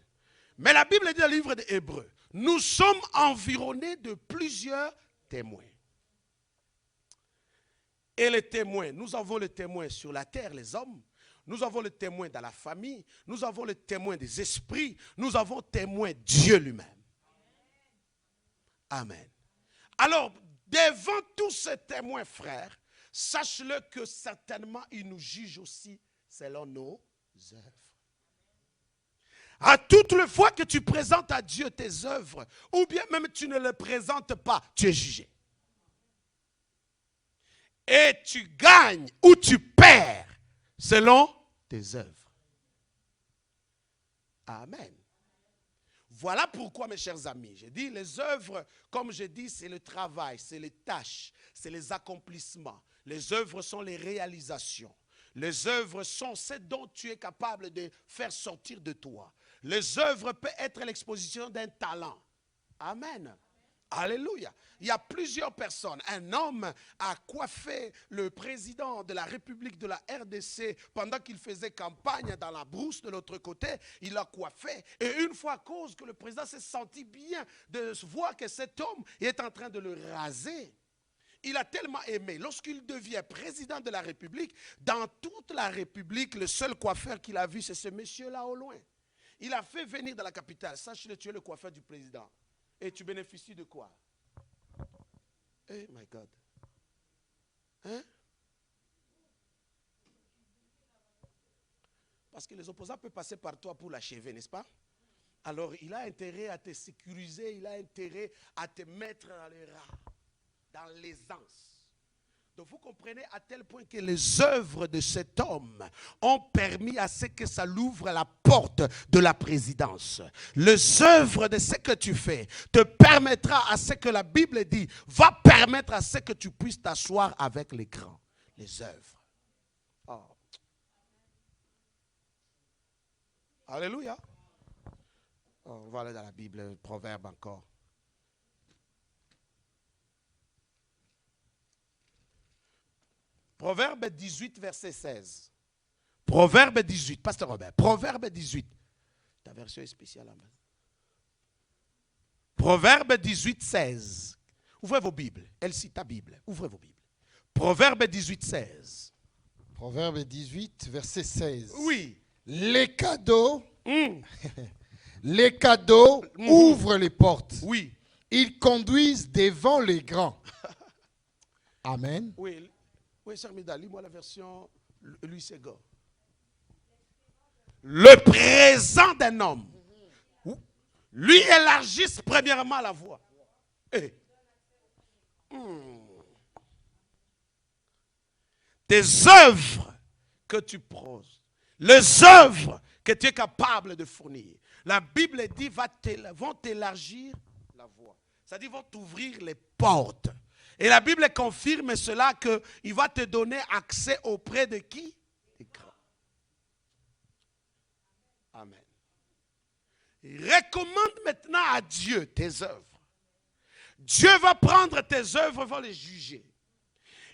Mais la Bible dit dans le livre des Hébreux, nous sommes environnés de plusieurs témoins. Et les témoins, nous avons le témoin sur la terre, les hommes. Nous avons le témoin dans la famille. Nous avons le témoin des esprits. Nous avons le témoin Dieu lui-même. Amen. Alors, devant tous ces témoins, frères, sache-le que certainement, ils nous jugent aussi selon nos œuvres. À toutes les fois que tu présentes à Dieu tes œuvres, ou bien même tu ne les présentes pas, tu es jugé. Et tu gagnes ou tu perds selon tes œuvres. Amen. Voilà pourquoi, mes chers amis, j'ai dit les œuvres, comme je dis, c'est le travail, c'est les tâches, c'est les accomplissements. Les œuvres sont les réalisations. Les œuvres sont ce dont tu es capable de faire sortir de toi. Les œuvres peuvent être l'exposition d'un talent. Amen. Alléluia. Il y a plusieurs personnes. Un homme a coiffé le président de la République de la RDC pendant qu'il faisait campagne dans la brousse de l'autre côté. Il l'a coiffé. Et une fois, à cause que le président s'est senti bien de voir que cet homme est en train de le raser, il a tellement aimé. Lorsqu'il devient président de la République, dans toute la République, le seul coiffeur qu'il a vu, c'est ce monsieur-là au loin. Il a fait venir dans la capitale. Sache-le, tu es le coiffeur du président. Et tu bénéficies de quoi? Oh my God. Hein? Parce que les opposants peuvent passer par toi pour l'achever, n'est-ce pas? Alors, il a intérêt à te sécuriser, il a intérêt à te mettre dans les rats, dans l'aisance. Donc, vous comprenez à tel point que les œuvres de cet homme ont permis à ce que ça l'ouvre la porte de la présidence. Les œuvres de ce que tu fais te permettra à ce que la Bible dit, va permettre à ce que tu puisses t'asseoir avec les grands. Les œuvres. Oh. Alléluia. Oh, on va aller dans la Bible, Proverbe encore. Proverbe 18, verset 16. Proverbe 18, Pasteur Robert. Proverbe 18. Ta version est spéciale. Amen. Proverbe 18, 16. Ouvrez vos Bibles. Elle cite ta Bible. Ouvrez vos Bibles. Proverbe 18, 16. Proverbe 18, verset 16. Oui. Les cadeaux, les cadeaux ouvrent les portes. Oui. Ils conduisent devant les grands. Amen. Oui. Oui, Sœur Mida, lis-moi la version Louis Séga. Le présent d'un homme lui élargisse premièrement la voie. Tes tes œuvres que tu poses, les œuvres que tu es capable de fournir. La Bible dit vont t'élargir la voie. C'est-à-dire vont t'ouvrir les portes. Et la Bible confirme cela qu'il va te donner accès auprès de qui? Des grands. Amen. Recommande maintenant à Dieu tes œuvres. Dieu va prendre tes œuvres, va les juger.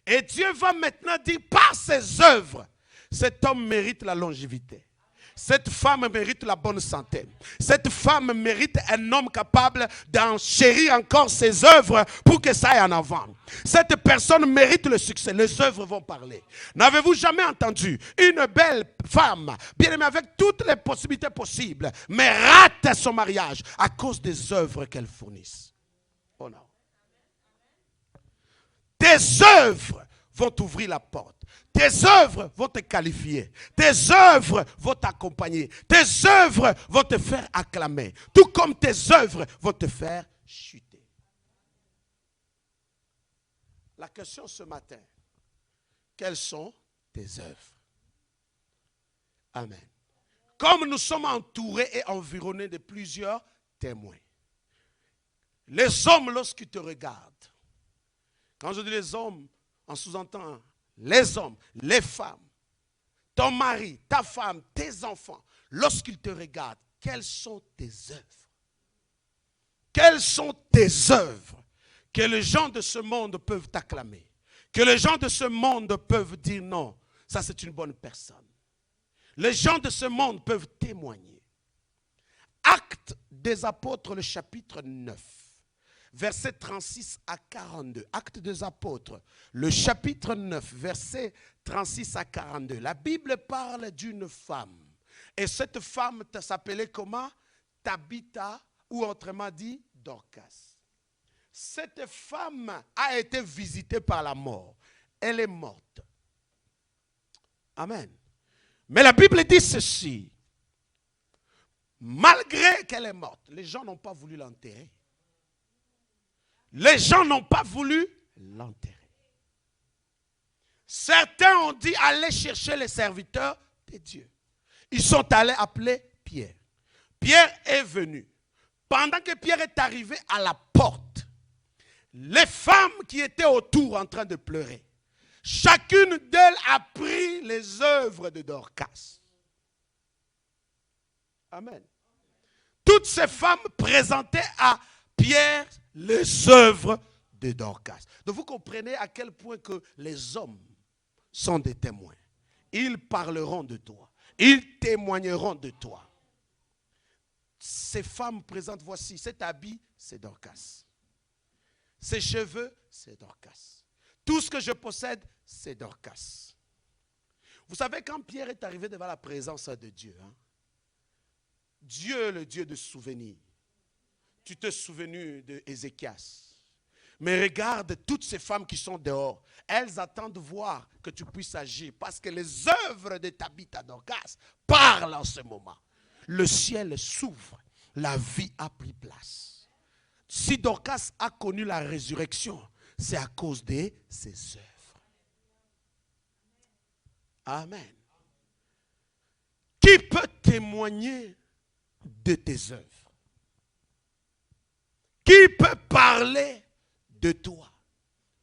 Et Dieu va maintenant dire par ses œuvres, cet homme mérite la longévité. Cette femme mérite la bonne santé. Cette femme mérite un homme capable d'enchérir encore ses œuvres pour que ça aille en avant. Cette personne mérite le succès. Les œuvres vont parler. N'avez-vous jamais entendu une belle femme, bien aimée avec toutes les possibilités possibles, mais rate son mariage à cause des œuvres qu'elle fournisse? Oh non. Tes œuvres vont t'ouvrir la porte. Tes œuvres vont te qualifier. Tes œuvres vont t'accompagner. Tes œuvres vont te faire acclamer. Tout comme tes œuvres vont te faire chuter. La question ce matin, quelles sont tes œuvres? Amen. Comme nous sommes entourés et environnés de plusieurs témoins. Les hommes, lorsqu'ils te regardent, quand je dis les hommes, en sous-entend les hommes, les femmes, ton mari, ta femme, tes enfants, lorsqu'ils te regardent, quelles sont tes œuvres? Quelles sont tes œuvres que les gens de ce monde peuvent t'acclamer? Que les gens de ce monde peuvent dire non, ça c'est une bonne personne. Les gens de ce monde peuvent témoigner. Actes des apôtres, le chapitre 9. Versets 36 à 42. Actes des apôtres, le chapitre 9, versets 36 à 42. La Bible parle d'une femme. Et cette femme s'appelait comment? Tabitha, ou autrement dit, Dorcas. Cette femme a été visitée par la mort. Elle est morte. Amen. Mais la Bible dit ceci. Malgré qu'elle est morte, les gens n'ont pas voulu l'enterrer. Les gens n'ont pas voulu l'enterrer. Certains ont dit allez chercher les serviteurs de Dieu. Ils sont allés appeler Pierre. Pierre est venu. Pendant que Pierre est arrivé à la porte, les femmes qui étaient autour en train de pleurer, chacune d'elles a pris les œuvres de Dorcas. Amen. Toutes ces femmes présentaient à Pierre les œuvres de Dorcas. Donc vous comprenez à quel point que les hommes sont des témoins. Ils parleront de toi. Ils témoigneront de toi. Ces femmes présentes, voici, cet habit, c'est Dorcas. Ces cheveux, c'est Dorcas. Tout ce que je possède, c'est Dorcas. Vous savez, quand Pierre est arrivé devant la présence de Dieu, Dieu, le Dieu de souvenirs, tu t'es souvenu de Ézéchias. Mais regarde toutes ces femmes qui sont dehors. Elles attendent voir que tu puisses agir. Parce que les œuvres de Tabitha Dorcas parlent en ce moment. Le ciel s'ouvre. La vie a pris place. Si Dorcas a connu la résurrection, c'est à cause de ses œuvres. Amen. Qui peut témoigner de tes œuvres? Qui peut parler de toi?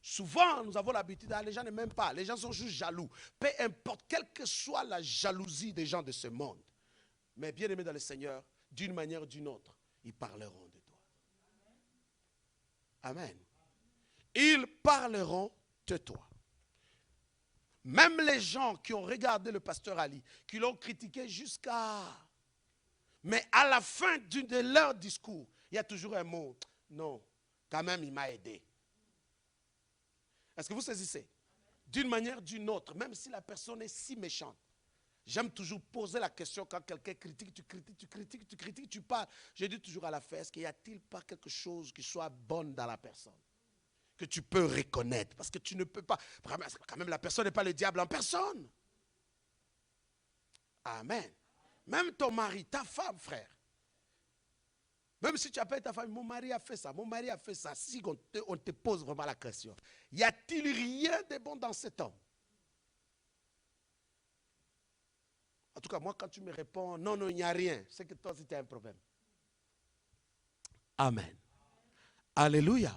Souvent, nous avons l'habitude, les gens ne m'aiment pas, les gens sont juste jaloux. Peu importe, quelle que soit la jalousie des gens de ce monde. Mais bien aimés dans le Seigneur, d'une manière ou d'une autre, ils parleront de toi. Amen. Ils parleront de toi. Même les gens qui ont regardé le pasteur Ali, qui l'ont critiqué jusqu'à... Mais à la fin de leur discours, il y a toujours un mot. Non, quand même, il m'a aidé. Est-ce que vous saisissez? D'une manière ou d'une autre, même si la personne est si méchante, j'aime toujours poser la question quand quelqu'un critique, tu parles. Je dis toujours à la fin, est-ce qu'il n'y a-t-il pas quelque chose qui soit bon dans la personne? Que tu peux reconnaître, parce que tu ne peux pas. Quand même, la personne n'est pas le diable en personne. Amen. Même ton mari, ta femme, frère. Même si tu appelles ta femme, mon mari a fait ça, mon mari a fait ça. Si on te pose vraiment la question, y a-t-il rien de bon dans cet homme? En tout cas, moi, quand tu me réponds, non, non, il n'y a rien, c'est que toi aussi, tu as un problème. Amen. Alléluia.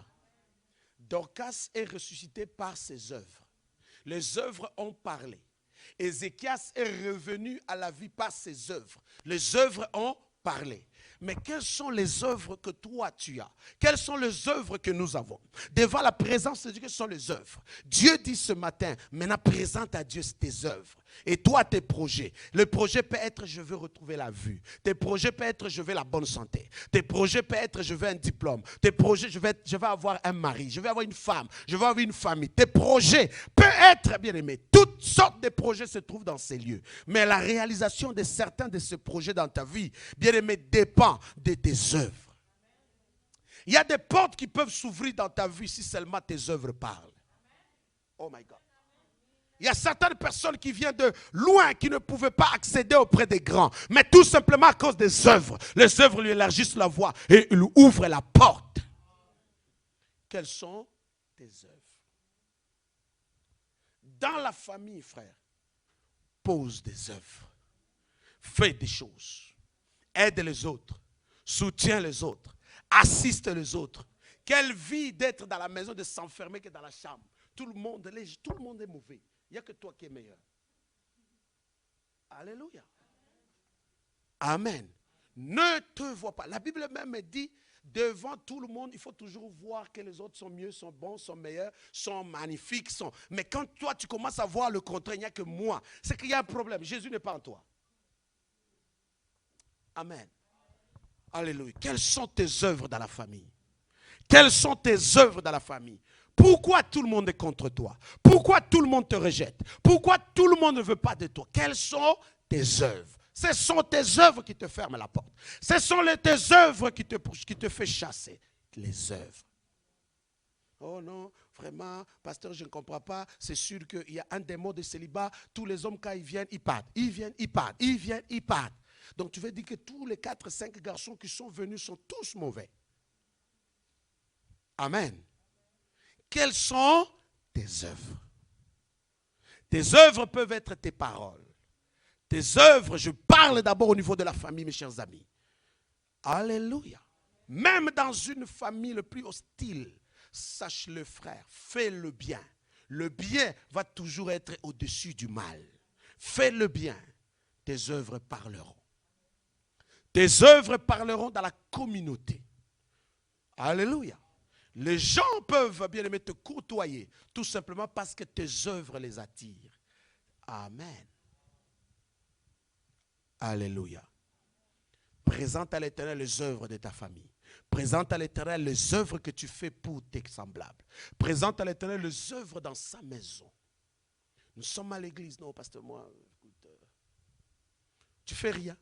Dorcas est ressuscité par ses œuvres. Les œuvres ont parlé. Ézéchias est revenu à la vie par ses œuvres. Les œuvres ont parlé. Mais quelles sont les œuvres que toi tu as? Quelles sont les œuvres que nous avons? Devant la présence de Dieu, quelles sont les œuvres? Dieu dit ce matin, maintenant présente à Dieu tes œuvres. Et toi, tes projets. Le projet peut être, je veux retrouver la vue. Tes projets peuvent être, je veux la bonne santé. Tes projets peuvent être, je veux un diplôme. Tes projets, je vais avoir un mari. Je vais avoir une femme. Je vais avoir une famille. Tes projets peuvent être, bien aimé. Toutes sortes de projets se trouvent dans ces lieux. Mais la réalisation de certains de ces projets dans ta vie, bien aimé, dépend de tes œuvres. Il y a des portes qui peuvent s'ouvrir dans ta vie si seulement tes œuvres parlent. Oh my God. Il y a certaines personnes qui viennent de loin qui ne pouvaient pas accéder auprès des grands. Mais tout simplement à cause des œuvres. Les œuvres lui élargissent la voie et lui ouvrent la porte. Quelles sont tes œuvres? Dans la famille, frère, pose des œuvres. Fais des choses. Aide les autres. Soutiens les autres. Assiste les autres. Quelle vie d'être dans la maison, de s'enfermer que dans la chambre. Tout le monde est mauvais. Il n'y a que toi qui es meilleur. Alléluia. Amen. Ne te vois pas. La Bible même dit, devant tout le monde, il faut toujours voir que les autres sont mieux, sont bons, sont meilleurs, sont magnifiques. Mais quand toi, tu commences à voir le contraire, il n'y a que moi. C'est qu'il y a un problème. Jésus n'est pas en toi. Amen. Alléluia. Quelles sont tes œuvres dans la famille? Quelles sont tes œuvres dans la famille? Pourquoi tout le monde est contre toi? Pourquoi tout le monde te rejette? Pourquoi tout le monde ne veut pas de toi? Quelles sont tes œuvres? Ce sont tes œuvres qui te ferment la porte. Ce sont tes œuvres qui te font chasser. Les œuvres. Oh non, vraiment, pasteur, je ne comprends pas. C'est sûr qu'il y a un démon de célibat. Tous les hommes, quand ils viennent, ils partent. Ils viennent, ils partent. Ils viennent, ils partent. Donc tu veux dire que tous les 4, 5 garçons qui sont venus sont tous mauvais. Amen. Quelles sont tes œuvres? Tes œuvres peuvent être tes paroles. Tes œuvres, je parle d'abord au niveau de la famille, mes chers amis. Alléluia. Même dans une famille le plus hostile, sache-le frère, fais le bien. Le bien va toujours être au-dessus du mal. Fais le bien, tes œuvres parleront. Tes œuvres parleront dans la communauté. Alléluia. Les gens peuvent, bien aimé, te côtoyer, tout simplement parce que tes œuvres les attirent. Amen. Alléluia. Présente à l'Éternel les œuvres de ta famille. Présente à l'Éternel les œuvres que tu fais pour tes semblables. Présente à l'Éternel les œuvres dans sa maison. Nous sommes à l'église. Non, pasteur, moi, écoute, tu fais rien.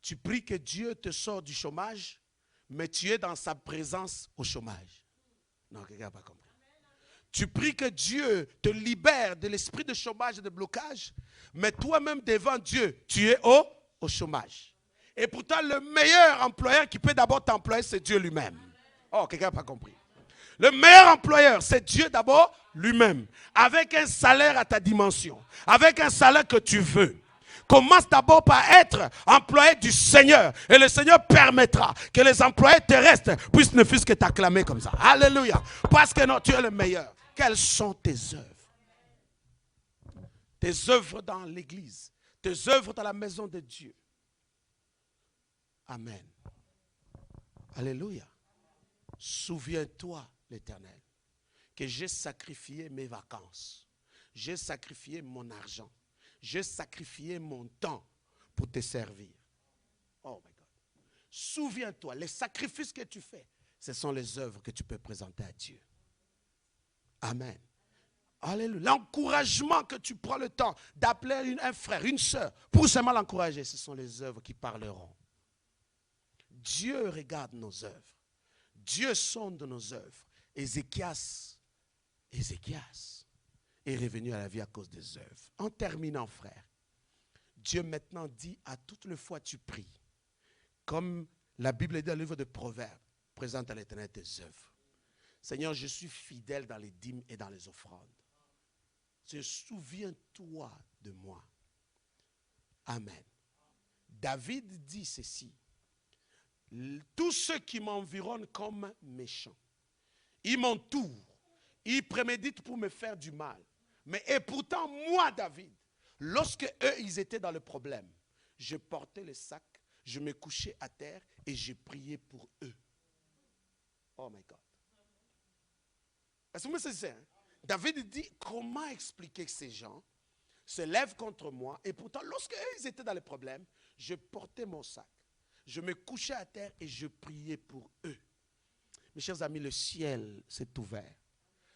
Tu pries que Dieu te sorte du chômage, mais tu es dans sa présence au chômage. Non, quelqu'un n'a pas compris. Tu pries que Dieu te libère de l'esprit de chômage et de blocage, mais toi-même devant Dieu, tu es au chômage. Et pourtant, le meilleur employeur qui peut d'abord t'employer, c'est Dieu lui-même. Oh, quelqu'un n'a pas compris. Le meilleur employeur, c'est Dieu d'abord lui-même, avec un salaire à ta dimension, avec un salaire que tu veux. Commence d'abord par être employé du Seigneur. Et le Seigneur permettra que les employés terrestres puissent ne fût-ce que t'acclamer comme ça. Alléluia. Parce que non, tu es le meilleur. Quelles sont tes œuvres? Tes œuvres dans l'église. Tes œuvres dans la maison de Dieu. Amen. Alléluia. Souviens-toi, l'Éternel, que j'ai sacrifié mes vacances. J'ai sacrifié mon argent. J'ai sacrifié mon temps pour te servir. Oh my God. Souviens-toi, les sacrifices que tu fais, ce sont les œuvres que tu peux présenter à Dieu. Amen. Alléluia. L'encouragement que tu prends le temps d'appeler un frère, une soeur, pour seulement l'encourager, ce sont les œuvres qui parleront. Dieu regarde nos œuvres. Dieu sonde nos œuvres. Ézéchias est revenu à la vie à cause des œuvres. En terminant, frère, Dieu maintenant dit à toutes les fois tu pries, comme la Bible dit dans le livre de Proverbes, présente à l'Éternel tes œuvres. Seigneur, je suis fidèle dans les dîmes et dans les offrandes. Souviens-toi de moi. Amen. David dit ceci. Tous ceux qui m'environnent comme méchants, ils m'entourent, ils préméditent pour me faire du mal. Mais et pourtant, moi, David, lorsque eux, ils étaient dans le problème, je portais le sac, je me couchais à terre et je priais pour eux. Oh my God. Est-ce que vous me saisissez? David dit, comment expliquer que ces gens se lèvent contre moi et pourtant, lorsque eux, ils étaient dans le problème, je portais mon sac, je me couchais à terre et je priais pour eux. Mes chers amis, le ciel s'est ouvert.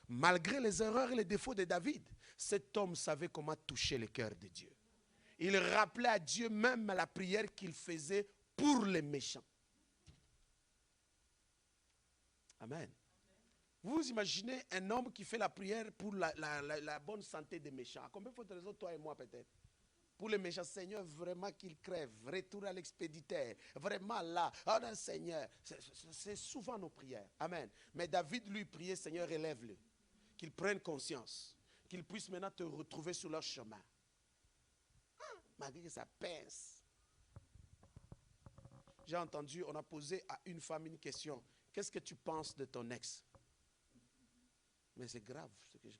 Malgré les erreurs et les défauts de David, cet homme savait comment toucher le cœur de Dieu. Il rappelait à Dieu même la prière qu'il faisait pour les méchants. Amen. Vous imaginez un homme qui fait la prière pour la bonne santé des méchants. Combien faut raison, toi et moi peut-être? Pour les méchants, Seigneur, vraiment qu'ils crèvent. Retour à l'expéditeur. Vraiment là. Oh non, Seigneur. C'est souvent nos prières. Amen. Mais David lui priait, Seigneur, élève-le. Qu'ils prennent conscience. Qu'ils puissent maintenant te retrouver sur leur chemin. Malgré que ça pince. J'ai entendu, on a posé à une femme une question. Qu'est-ce que tu penses de ton ex? Mais c'est grave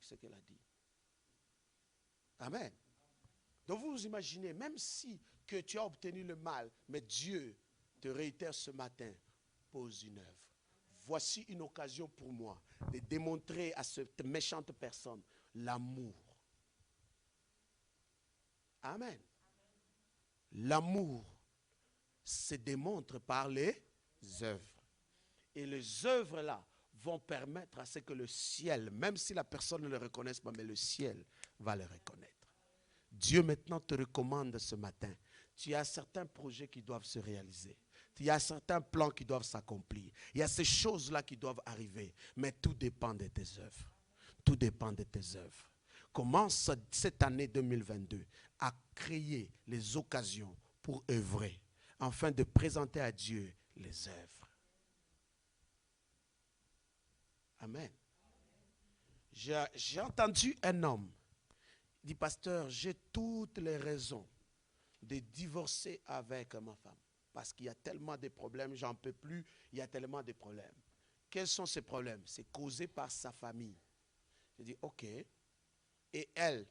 ce qu'elle a dit. Amen. Donc vous imaginez, même si que tu as obtenu le mal, mais Dieu te réitère ce matin, pose une œuvre. Voici une occasion pour moi de démontrer à cette méchante personne l'amour. Amen. L'amour se démontre par les œuvres. Et les œuvres là vont permettre à ce que le ciel, même si la personne ne le reconnaisse pas, mais le ciel va le reconnaître. Dieu maintenant te recommande ce matin. Tu as certains projets qui doivent se réaliser. Il y a certains plans qui doivent s'accomplir. Il y a ces choses-là qui doivent arriver. Mais tout dépend de tes œuvres. Tout dépend de tes œuvres. Commence cette année 2022 à créer les occasions pour œuvrer, afin de présenter à Dieu les œuvres. Amen. J'ai entendu un homme. Il dit, pasteur, j'ai toutes les raisons de divorcer avec ma femme. Parce qu'il y a tellement de problèmes, j'en peux plus, il y a tellement de problèmes. Quels sont ces problèmes? C'est causé par sa famille. Je dis, ok. Et elle,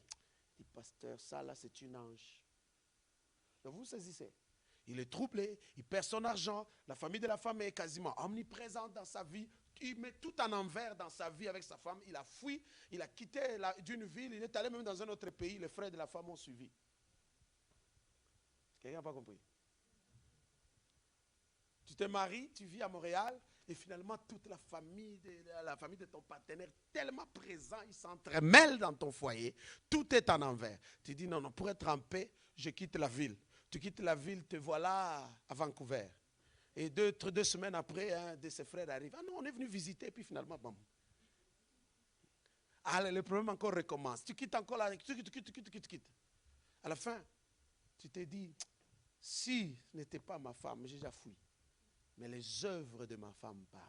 dit, pasteur, ça là, c'est une ange. Donc vous saisissez. Il est troublé, il perd son argent, la famille de la femme est quasiment omniprésente dans sa vie. Il met tout en envers dans sa vie avec sa femme. Il a fui, il a quitté d'une ville, il est allé même dans un autre pays. Les frères de la femme ont suivi. Quelqu'un n'a pas compris? Tu te maries, tu vis à Montréal, et finalement toute la famille de ton partenaire, tellement présent, ils s'entremêlent dans ton foyer, tout est en envers. Tu dis non, pour être en paix, je quitte la ville. Tu quittes la ville, te voilà à Vancouver. Et deux semaines après, un de ses frères arrive. Ah non, on est venu visiter, puis finalement, bon. Ah, le problème encore recommence. Tu quittes encore la... Tu quittes. À la fin, tu te dis, si ce n'était pas ma femme, j'ai déjà fui. Mais les œuvres de ma femme parlent.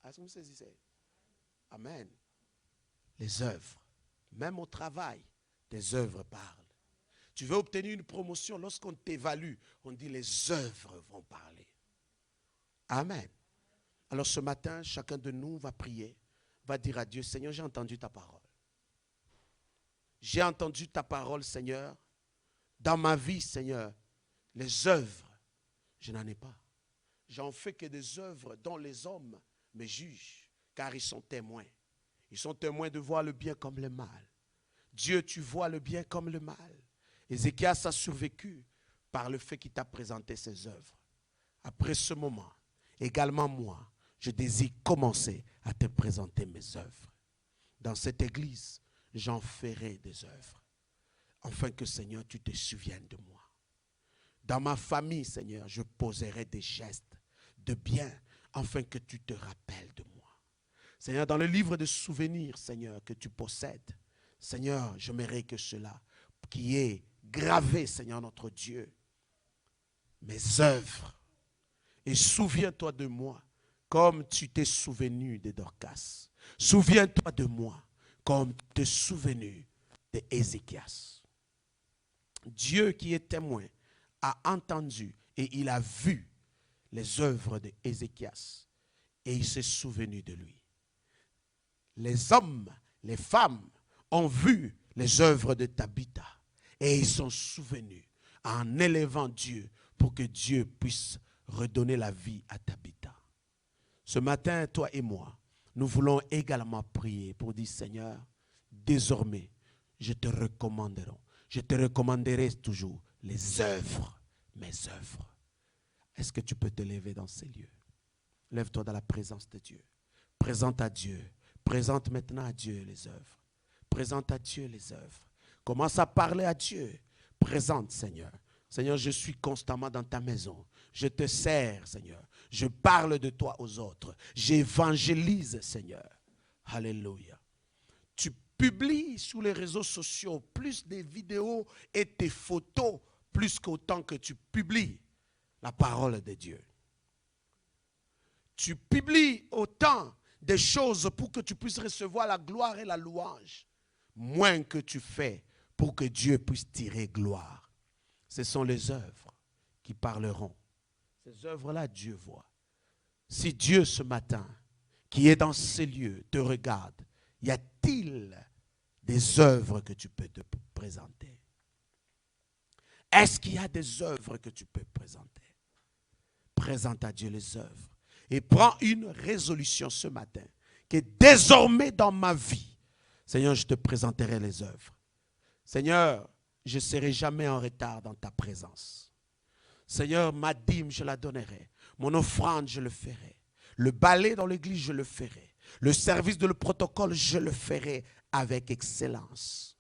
Est-ce que vous saisissez? Amen. Les œuvres, même au travail, des œuvres parlent. Tu veux obtenir une promotion, lorsqu'on t'évalue, on dit les œuvres vont parler. Amen. Alors ce matin, chacun de nous va prier, va dire à Dieu, Seigneur, j'ai entendu ta parole. J'ai entendu ta parole, Seigneur. Dans ma vie, Seigneur, les œuvres, je n'en ai pas. J'en fais que des œuvres dont les hommes me jugent, car ils sont témoins. Ils sont témoins de voir le bien comme le mal. Dieu, tu vois le bien comme le mal. Ézéchias a survécu par le fait qu'il t'a présenté ses œuvres. Après ce moment, également moi, je désire commencer à te présenter mes œuvres. Dans cette église, j'en ferai des œuvres, afin que, Seigneur, tu te souviennes de moi. Dans ma famille, Seigneur, je poserai des gestes de bien, afin que tu te rappelles de moi. Seigneur, dans le livre de souvenirs, Seigneur, que tu possèdes, Seigneur, j'aimerais que cela qui est gravé, Seigneur notre Dieu, mes œuvres. Et souviens-toi de moi comme tu t'es souvenu de Dorcas. Souviens-toi de moi comme tu t'es souvenu d'Ézéchias. Dieu qui est témoin a entendu et il a vu les œuvres d'Ézéchias et il s'est souvenu de lui. Les hommes, les femmes ont vu les œuvres de Tabitha et ils sont souvenus en élevant Dieu pour que Dieu puisse redonner la vie à Tabitha. Ce matin, toi et moi, nous voulons également prier pour dire, Seigneur, désormais, je te recommanderai toujours les œuvres, mes œuvres. Est-ce que tu peux te lever dans ces lieux? Lève-toi dans la présence de Dieu. Présente à Dieu. Présente maintenant à Dieu les œuvres. Présente à Dieu les œuvres. Commence à parler à Dieu. Présente, Seigneur. Seigneur, je suis constamment dans ta maison. Je te sers, Seigneur. Je parle de toi aux autres. J'évangélise, Seigneur. Alléluia. Tu publies sur les réseaux sociaux plus des vidéos et tes photos, plus qu'autant que tu publies la parole de Dieu. Tu publies autant des choses pour que tu puisses recevoir la gloire et la louange, moins que tu fais pour que Dieu puisse tirer gloire. Ce sont les œuvres qui parleront. Ces œuvres-là, Dieu voit. Si Dieu ce matin, qui est dans ces lieux, te regarde, y a-t-il des œuvres que tu peux te présenter? Est-ce qu'il y a des œuvres que tu peux présenter? Présente à Dieu les œuvres. Et prends une résolution ce matin, que désormais dans ma vie, Seigneur, je te présenterai les œuvres. Seigneur, je ne serai jamais en retard dans ta présence. Seigneur, ma dîme, je la donnerai. Mon offrande, je le ferai. Le balai dans l'église, je le ferai. Le service de le protocole, je le ferai avec excellence.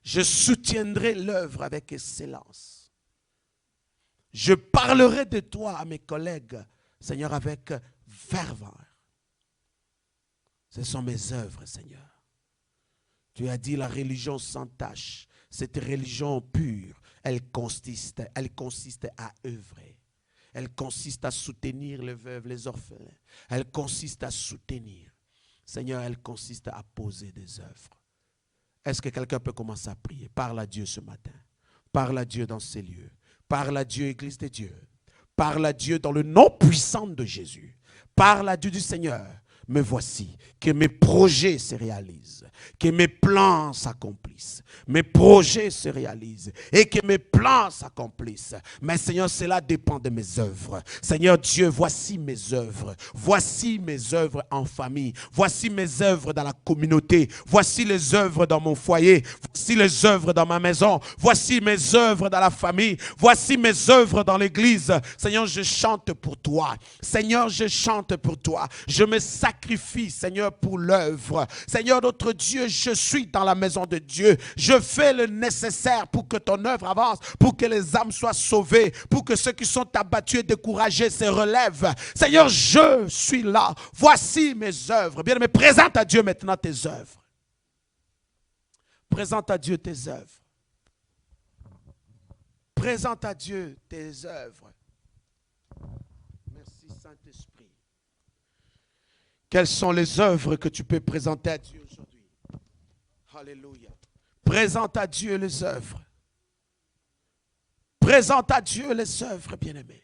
Je soutiendrai l'œuvre avec excellence. Je parlerai de toi à mes collègues, Seigneur, avec ferveur. Ce sont mes œuvres, Seigneur. Tu as dit la religion sans tache. Cette religion pure, elle consiste à œuvrer. Elle consiste à soutenir les veuves, les orphelins. Elle consiste à soutenir. Seigneur, elle consiste à poser des œuvres. Est-ce que quelqu'un peut commencer à prier? Parle à Dieu ce matin. Parle à Dieu dans ces lieux. Parle à Dieu, Église de Dieu. Parle à Dieu dans le nom puissant de Jésus. Parle à Dieu du Seigneur. Me voici, que mes projets se réalisent, que mes plans s'accomplissent, mes projets se réalisent et que mes plans s'accomplissent. Mais Seigneur, cela dépend de mes œuvres. Seigneur Dieu, voici mes œuvres. Voici mes œuvres en famille. Voici mes œuvres dans la communauté. Voici les œuvres dans mon foyer. Voici les œuvres dans ma maison. Voici mes œuvres dans la famille. Voici mes œuvres dans l'église. Seigneur, je chante pour toi. Seigneur, je chante pour toi. Je me sacrifie, Seigneur, pour l'œuvre. Seigneur, notre Dieu, je suis dans la maison de Dieu. Je fais le nécessaire pour que ton œuvre avance, pour que les âmes soient sauvées, pour que ceux qui sont abattus et découragés se relèvent. Seigneur, je suis là. Voici mes œuvres. Bien-aimé, présente à Dieu maintenant tes œuvres. Présente à Dieu tes œuvres. Présente à Dieu tes œuvres. Merci Saint-Esprit. Quelles sont les œuvres que tu peux présenter à Dieu aujourd'hui? Alléluia. Présente à Dieu les œuvres. Présente à Dieu les œuvres, bien-aimés.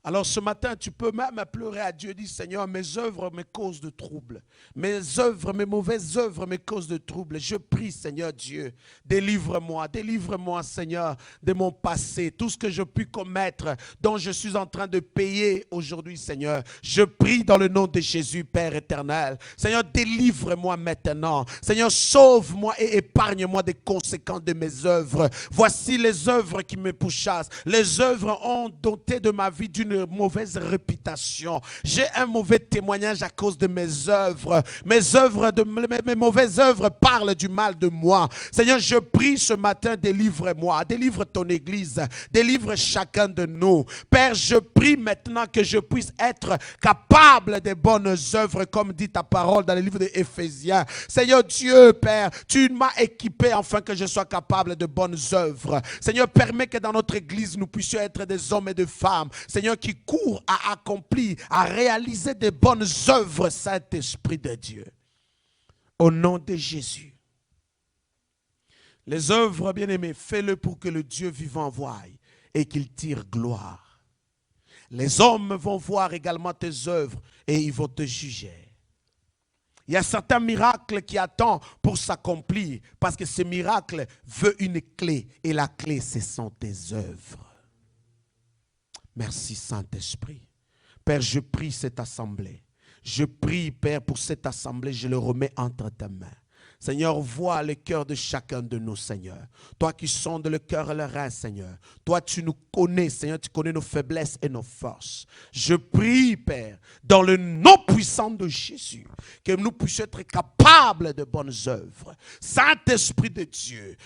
Alors ce matin, tu peux même pleurer à Dieu, dire Seigneur, mes œuvres me causent de troubles. Mes œuvres, mes mauvaises œuvres me causent de troubles. Je prie Seigneur Dieu, délivre-moi Seigneur de mon passé, tout ce que je puis commettre, dont je suis en train de payer aujourd'hui Seigneur. Je prie dans le nom de Jésus, Père éternel. Seigneur, délivre-moi maintenant. Seigneur, sauve-moi et épargne-moi des conséquences de mes œuvres. Voici les œuvres qui me pourchassent. Les œuvres ont doté de ma vie d'une mauvaise réputation. J'ai un mauvais témoignage à cause de mes œuvres. Mes mauvaises œuvres parlent du mal de moi. Seigneur, je prie ce matin, délivre-moi. Délivre ton église. Délivre chacun de nous. Père, je prie maintenant que je puisse être capable des bonnes œuvres, comme dit ta parole dans le livre de Éphésiens. Seigneur Dieu, Père, tu m'as équipé afin que je sois capable de bonnes œuvres. Seigneur, permets que dans notre église, nous puissions être des hommes et des femmes, Seigneur, qui court à accomplir, à réaliser des bonnes œuvres, Saint-Esprit de Dieu. Au nom de Jésus. Les œuvres, bien-aimés, fais-le pour que le Dieu vivant voie et qu'il tire gloire. Les hommes vont voir également tes œuvres et ils vont te juger. Il y a certains miracles qui attendent pour s'accomplir parce que ce miracle veut une clé et la clé, ce sont tes œuvres. Merci Saint-Esprit. Père, je prie cette assemblée. Je prie, Père, pour cette assemblée, je le remets entre tes mains. Seigneur, vois le cœur de chacun de nous, Seigneur. Toi qui sondes le cœur et le rein, Seigneur. Toi, tu nous connais, Seigneur, tu connais nos faiblesses et nos forces. Je prie, Père, dans le nom puissant de Jésus, que nous puissions être capables de bonnes œuvres. Saint-Esprit de Dieu,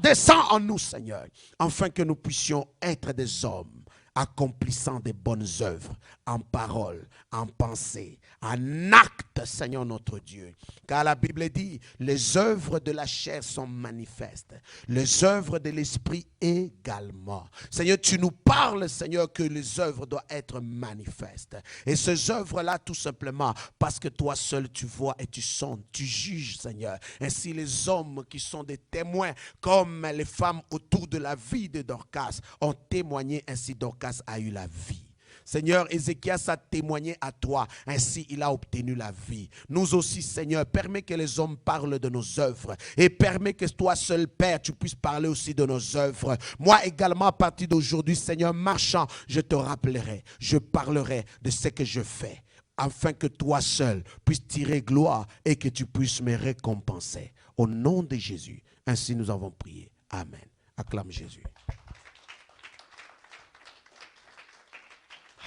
descends en nous, Seigneur, afin que nous puissions être des hommes accomplissant des bonnes œuvres, en parole, en pensée, en acte, Seigneur notre Dieu. Car la Bible dit, les œuvres de la chair sont manifestes, les œuvres de l'esprit également. Seigneur, tu nous parles, Seigneur, que les œuvres doivent être manifestes. Et ces œuvres-là, tout simplement, parce que toi seul, tu vois et tu sondes, tu juges, Seigneur. Ainsi, les hommes qui sont des témoins, comme les femmes autour de la vie de Dorcas, ont témoigné, ainsi Dorcas a eu la vie. Seigneur, Ézéchias a témoigné à toi, ainsi il a obtenu la vie. Nous aussi, Seigneur, permets que les hommes parlent de nos œuvres et permets que toi seul, Père, tu puisses parler aussi de nos œuvres. Moi également, à partir d'aujourd'hui, Seigneur, marchant, je te rappellerai, je parlerai de ce que je fais, afin que toi seul puisses tirer gloire et que tu puisses me récompenser. Au nom de Jésus, ainsi nous avons prié. Amen. Acclame Jésus.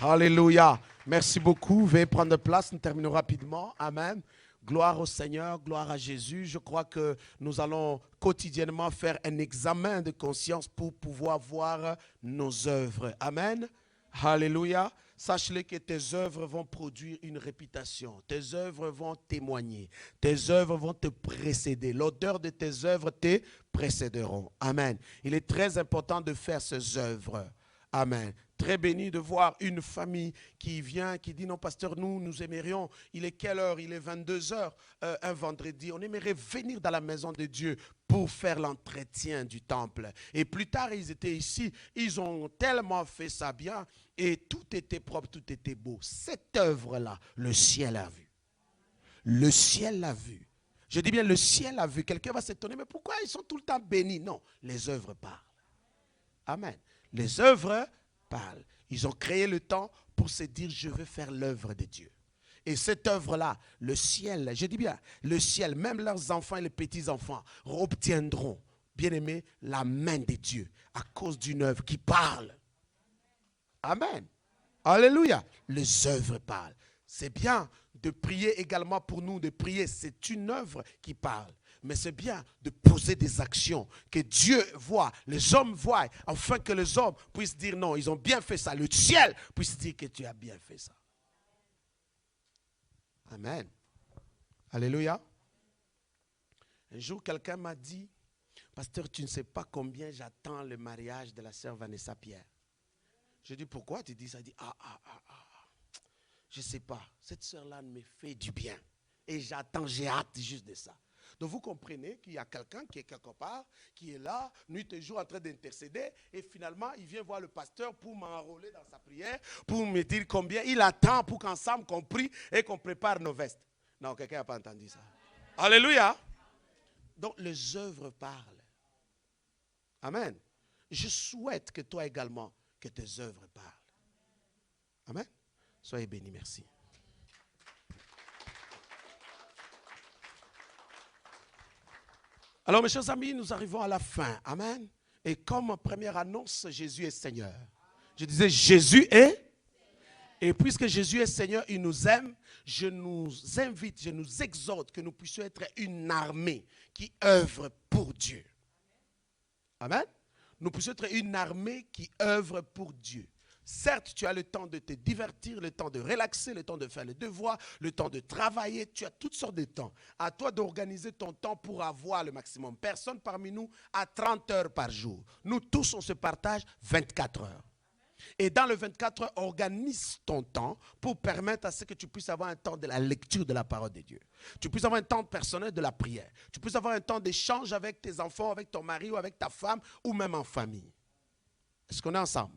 Alléluia. Merci beaucoup. Veuillez prendre place. Nous terminons rapidement. Amen. Gloire au Seigneur, gloire à Jésus. Je crois que nous allons quotidiennement faire un examen de conscience pour pouvoir voir nos œuvres. Amen. Alléluia. Sache-le que tes œuvres vont produire une réputation. Tes œuvres vont témoigner. Tes œuvres vont te précéder. L'odeur de tes œuvres te précéderont. Amen. Il est très important de faire ces œuvres. Amen. Très béni de voir une famille qui vient, qui dit non pasteur, nous aimerions, il est quelle heure? Il est 22 heures, un vendredi. On aimerait venir dans la maison de Dieu pour faire l'entretien du temple. Et plus tard, ils étaient ici, ils ont tellement fait ça bien et tout était propre, tout était beau. Cette œuvre-là, le ciel a vu. Le ciel l'a vu. Je dis bien le ciel a vu. Quelqu'un va s'étonner, mais pourquoi ils sont tout le temps bénis? Non, les œuvres parlent. Amen. Les œuvres parlent. Ils ont créé le temps pour se dire, je veux faire l'œuvre de Dieu. Et cette œuvre-là, le ciel, je dis bien, le ciel, même leurs enfants et les petits-enfants obtiendront, bien aimé, la main de Dieu à cause d'une œuvre qui parle. Amen. Alléluia. Les œuvres parlent. C'est bien de prier également pour nous, de prier, c'est une œuvre qui parle. Mais c'est bien de poser des actions que Dieu voit, les hommes voient, afin que les hommes puissent dire non, ils ont bien fait ça. Le ciel puisse dire que tu as bien fait ça. Amen. Alléluia. Un jour, quelqu'un m'a dit, pasteur, tu ne sais pas combien j'attends le mariage de la sœur Vanessa Pierre. Je dis, pourquoi tu dis ça? Il dit, je ne sais pas. Cette sœur-là me fait du bien. Et j'attends, j'ai hâte juste de ça. Donc vous comprenez qu'il y a quelqu'un qui est quelque part, qui est là, nuit et jour en train d'intercéder, et finalement il vient voir le pasteur pour m'enrôler dans sa prière, pour me dire combien il attend pour qu'ensemble qu'on prie et qu'on prépare nos vestes. Non, quelqu'un n'a pas entendu ça. Alléluia. Donc les œuvres parlent. Amen. Je souhaite que toi également, que tes œuvres parlent. Amen. Soyez bénis, merci. Alors, mes chers amis, nous arrivons à la fin. Amen. Et comme première annonce, Jésus est Seigneur. Je disais, Jésus est. Et puisque Jésus est Seigneur, il nous aime. Je nous invite, je nous exhorte que nous puissions être une armée qui œuvre pour Dieu. Amen. Nous puissions être une armée qui œuvre pour Dieu. Certes, tu as le temps de te divertir, le temps de relaxer, le temps de faire les devoirs, le temps de travailler. Tu as toutes sortes de temps. À toi d'organiser ton temps pour avoir le maximum. Personne parmi nous a 30 heures par jour. Nous tous, on se partage 24 heures. Et dans le 24 heures, organise ton temps pour permettre à ce que tu puisses avoir un temps de la lecture de la parole de Dieu. Tu puisses avoir un temps personnel de la prière. Tu puisses avoir un temps d'échange avec tes enfants, avec ton mari ou avec ta femme ou même en famille. Est-ce qu'on est ensemble?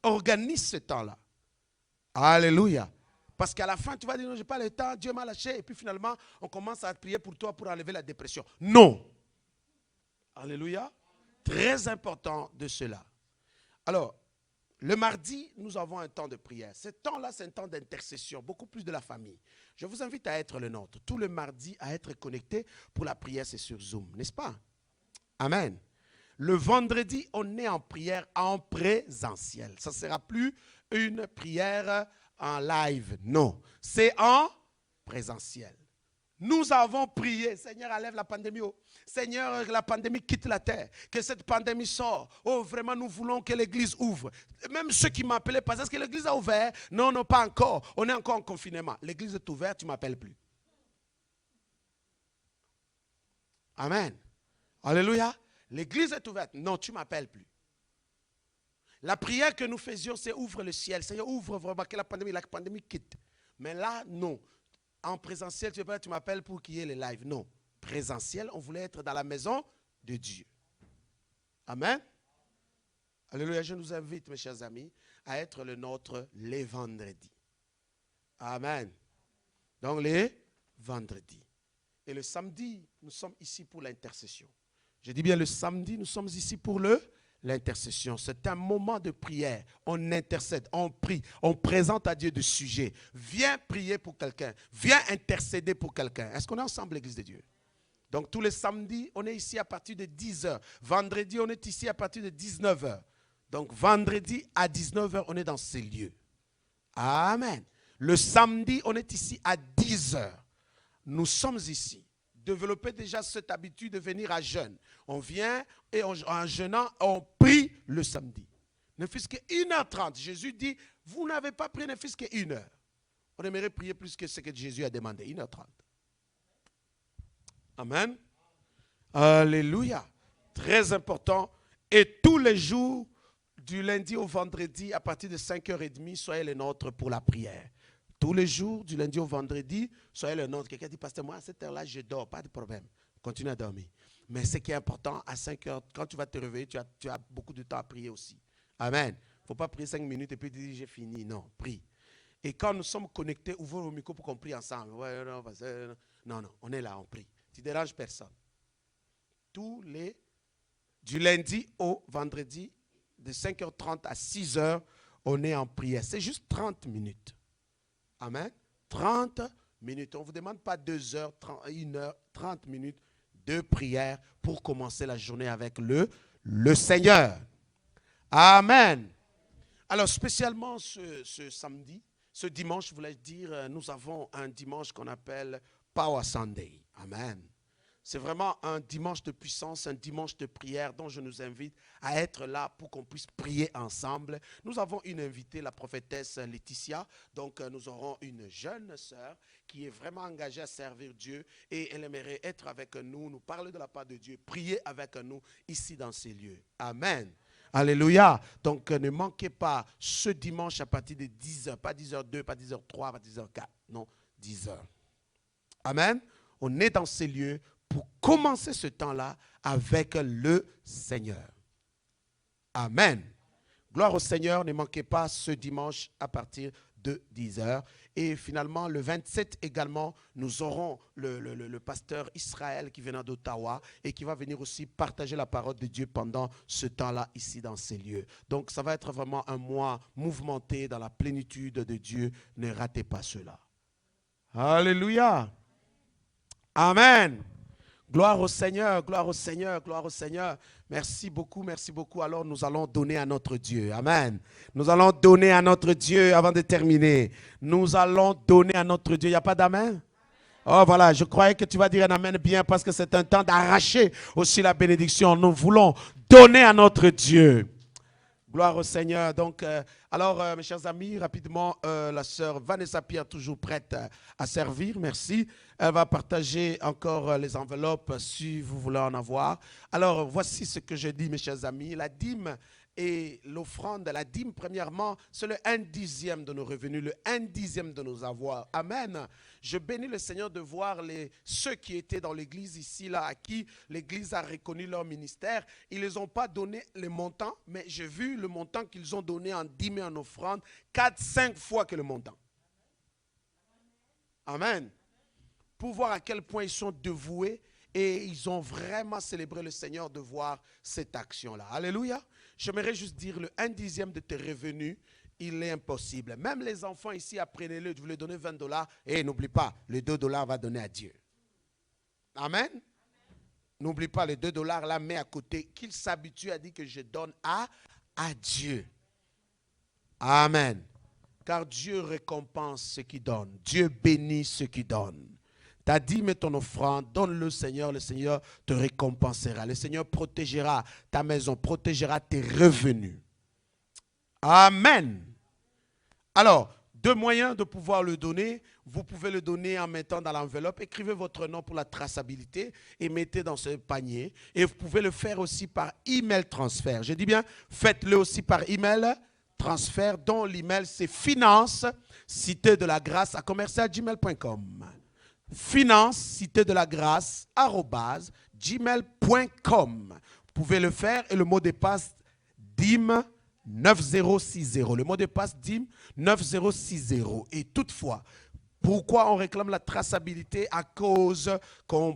Organise ce temps-là. Alléluia. Parce qu'à la fin, tu vas dire, non, je n'ai pas le temps, Dieu m'a lâché. Et puis finalement, on commence à prier pour toi pour enlever la dépression. Non. Alléluia. Très important de cela. Alors, le mardi, nous avons un temps de prière. Ce temps-là, c'est un temps d'intercession, beaucoup plus de la famille. Je vous invite à être le nôtre. Tout le mardi, à être connecté pour la prière, c'est sur Zoom, n'est-ce pas? Amen. Le vendredi, on est en prière en présentiel. Ça ne sera plus une prière en live, non. C'est en présentiel. Nous avons prié, Seigneur, enlève la pandémie. Oh. Seigneur, la pandémie quitte la terre. Que cette pandémie sort. Oh, vraiment, nous voulons que l'église ouvre. Même ceux qui m'appelaient, parce que l'église a ouvert. Non, non, pas encore. On est encore en confinement. L'église est ouverte, tu ne m'appelles plus. Amen. Alléluia. L'église est ouverte. Non, tu ne m'appelles plus. La prière que nous faisions, c'est ouvre le ciel. Seigneur, ouvre vraiment que la pandémie quitte. Mais là, non. En présentiel, tu m'appelles pour qu'il y ait les lives. Non. Présentiel, on voulait être dans la maison de Dieu. Amen. Alléluia. Je nous invite, mes chers amis, à être le nôtre les vendredis. Amen. Donc les vendredis. Et le samedi, nous sommes ici pour l'intercession. Je dis bien le samedi, nous sommes ici pour l'intercession. C'est un moment de prière. On intercède, on prie, on présente à Dieu des sujets. Viens prier pour quelqu'un. Viens intercéder pour quelqu'un. Est-ce qu'on est ensemble, l'Église de Dieu? Donc tous les samedis, on est ici à partir de 10h. Vendredi, on est ici à partir de 19h. Donc vendredi à 19h, on est dans ces lieux. Amen. Le samedi, on est ici à 10h. Nous sommes ici. Développer déjà cette habitude de venir à jeûne. On vient et en jeûnant, on prie le samedi. Ne fût-ce que 1h30. Jésus dit, vous n'avez pas prié ne fût-ce que 1 heure. On aimerait prier plus que ce que Jésus a demandé. 1h30. Amen. Alléluia. Très important. Et tous les jours, du lundi au vendredi, à partir de 5h30, soyez les nôtres pour la prière. Tous les jours, du lundi au vendredi, soyez le nôtre. Quelqu'un dit, pasteur, moi, à cette heure-là, je dors, pas de problème. Continue à dormir. Mais ce qui est important, à 5 heures, quand tu vas te réveiller, tu as beaucoup de temps à prier aussi. Amen. Il ne faut pas prier 5 minutes et puis dire, j'ai fini. Non, prie. Et quand nous sommes connectés, ouvrez vos micros pour qu'on prie ensemble. Ouais, non, on est là, on prie. Tu ne déranges personne. Du lundi au vendredi, de 5h30 à 6h, on est en prière. C'est juste 30 minutes. Amen. 30 minutes. On ne vous demande pas 2 heures, 1 heure, 30 minutes de prière pour commencer la journée avec le Seigneur. Amen. Alors, spécialement ce samedi, ce dimanche, je voulais dire, nous avons un dimanche qu'on appelle Power Sunday. Amen. C'est vraiment un dimanche de puissance, un dimanche de prière dont je nous invite à être là pour qu'on puisse prier ensemble. Nous avons une invitée, la prophétesse Laetitia. Donc, nous aurons une jeune sœur qui est vraiment engagée à servir Dieu et elle aimerait être avec nous, nous parler de la part de Dieu, prier avec nous ici dans ces lieux. Amen. Alléluia. Donc, ne manquez pas ce dimanche à partir de 10h, pas 10h02, pas 10h03, pas 10h04. Non, 10h. Amen. On est dans ces lieux pour commencer ce temps-là avec le Seigneur. Amen. Gloire au Seigneur, ne manquez pas ce dimanche à partir de 10h. Et finalement, le 27 également, nous aurons le pasteur Israël qui vient d'Ottawa et qui va venir aussi partager la parole de Dieu pendant ce temps-là ici dans ces lieux. Donc, ça va être vraiment un mois mouvementé dans la plénitude de Dieu. Ne ratez pas cela. Alléluia. Amen. Gloire au Seigneur, gloire au Seigneur, gloire au Seigneur. Merci beaucoup, merci beaucoup. Alors nous allons donner à notre Dieu. Amen. Nous allons donner à notre Dieu avant de terminer. Nous allons donner à notre Dieu. Il n'y a pas d'amen? Oh voilà, je croyais que tu vas dire un amen bien parce que c'est un temps d'arracher aussi la bénédiction. Nous voulons donner à notre Dieu. Gloire au Seigneur. Donc, mes chers amis, rapidement, la sœur Vanessa Pierre, toujours prête à servir. Merci. Elle va partager encore les enveloppes si vous voulez en avoir. Alors, voici ce que je dis, mes chers amis. La dîme Et l'offrande, la dîme, premièrement, c'est le 1/10 de nos revenus, le 1/10 de nos avoirs. Amen. Je bénis le Seigneur de voir ceux qui étaient dans l'église ici, là, à qui l'église a reconnu leur ministère. Ils ne les ont pas donné le montant, mais j'ai vu le montant qu'ils ont donné en dîme et en offrande, 4-5 fois que le montant. Amen. Pour voir à quel point ils sont dévoués et ils ont vraiment célébré le Seigneur de voir cette action-là. Alléluia. J'aimerais juste dire, le 1/10 de tes revenus, il est impossible. Même les enfants ici, apprenez-le, vous leur donnez $20. Et n'oublie pas, les $2 va donner à Dieu. Amen. N'oublie pas les $2 là, mets à côté, qu'il s'habitue à dire que je donne à Dieu. Amen. Car Dieu récompense ceux qui donnent. Dieu bénit ceux qui donnent. Ta dîme et ton offrande, donne le Seigneur te récompensera. Le Seigneur protégera ta maison, protégera tes revenus. Amen. Alors, 2 moyens de pouvoir le donner. Vous pouvez le donner en mettant dans l'enveloppe. Écrivez votre nom pour la traçabilité et mettez dans ce panier. Et vous pouvez le faire aussi par email transfert. Je dis bien, faites-le aussi par email transfert, dont l'email c'est finance, cité de la grâce à commercial@gmail.com. Finance, cité de la grâce, @gmail.com. Vous pouvez le faire et le mot de passe DIM 9060. Le mot de passe DIM 9060. Et toutefois, pourquoi on réclame la traçabilité? À cause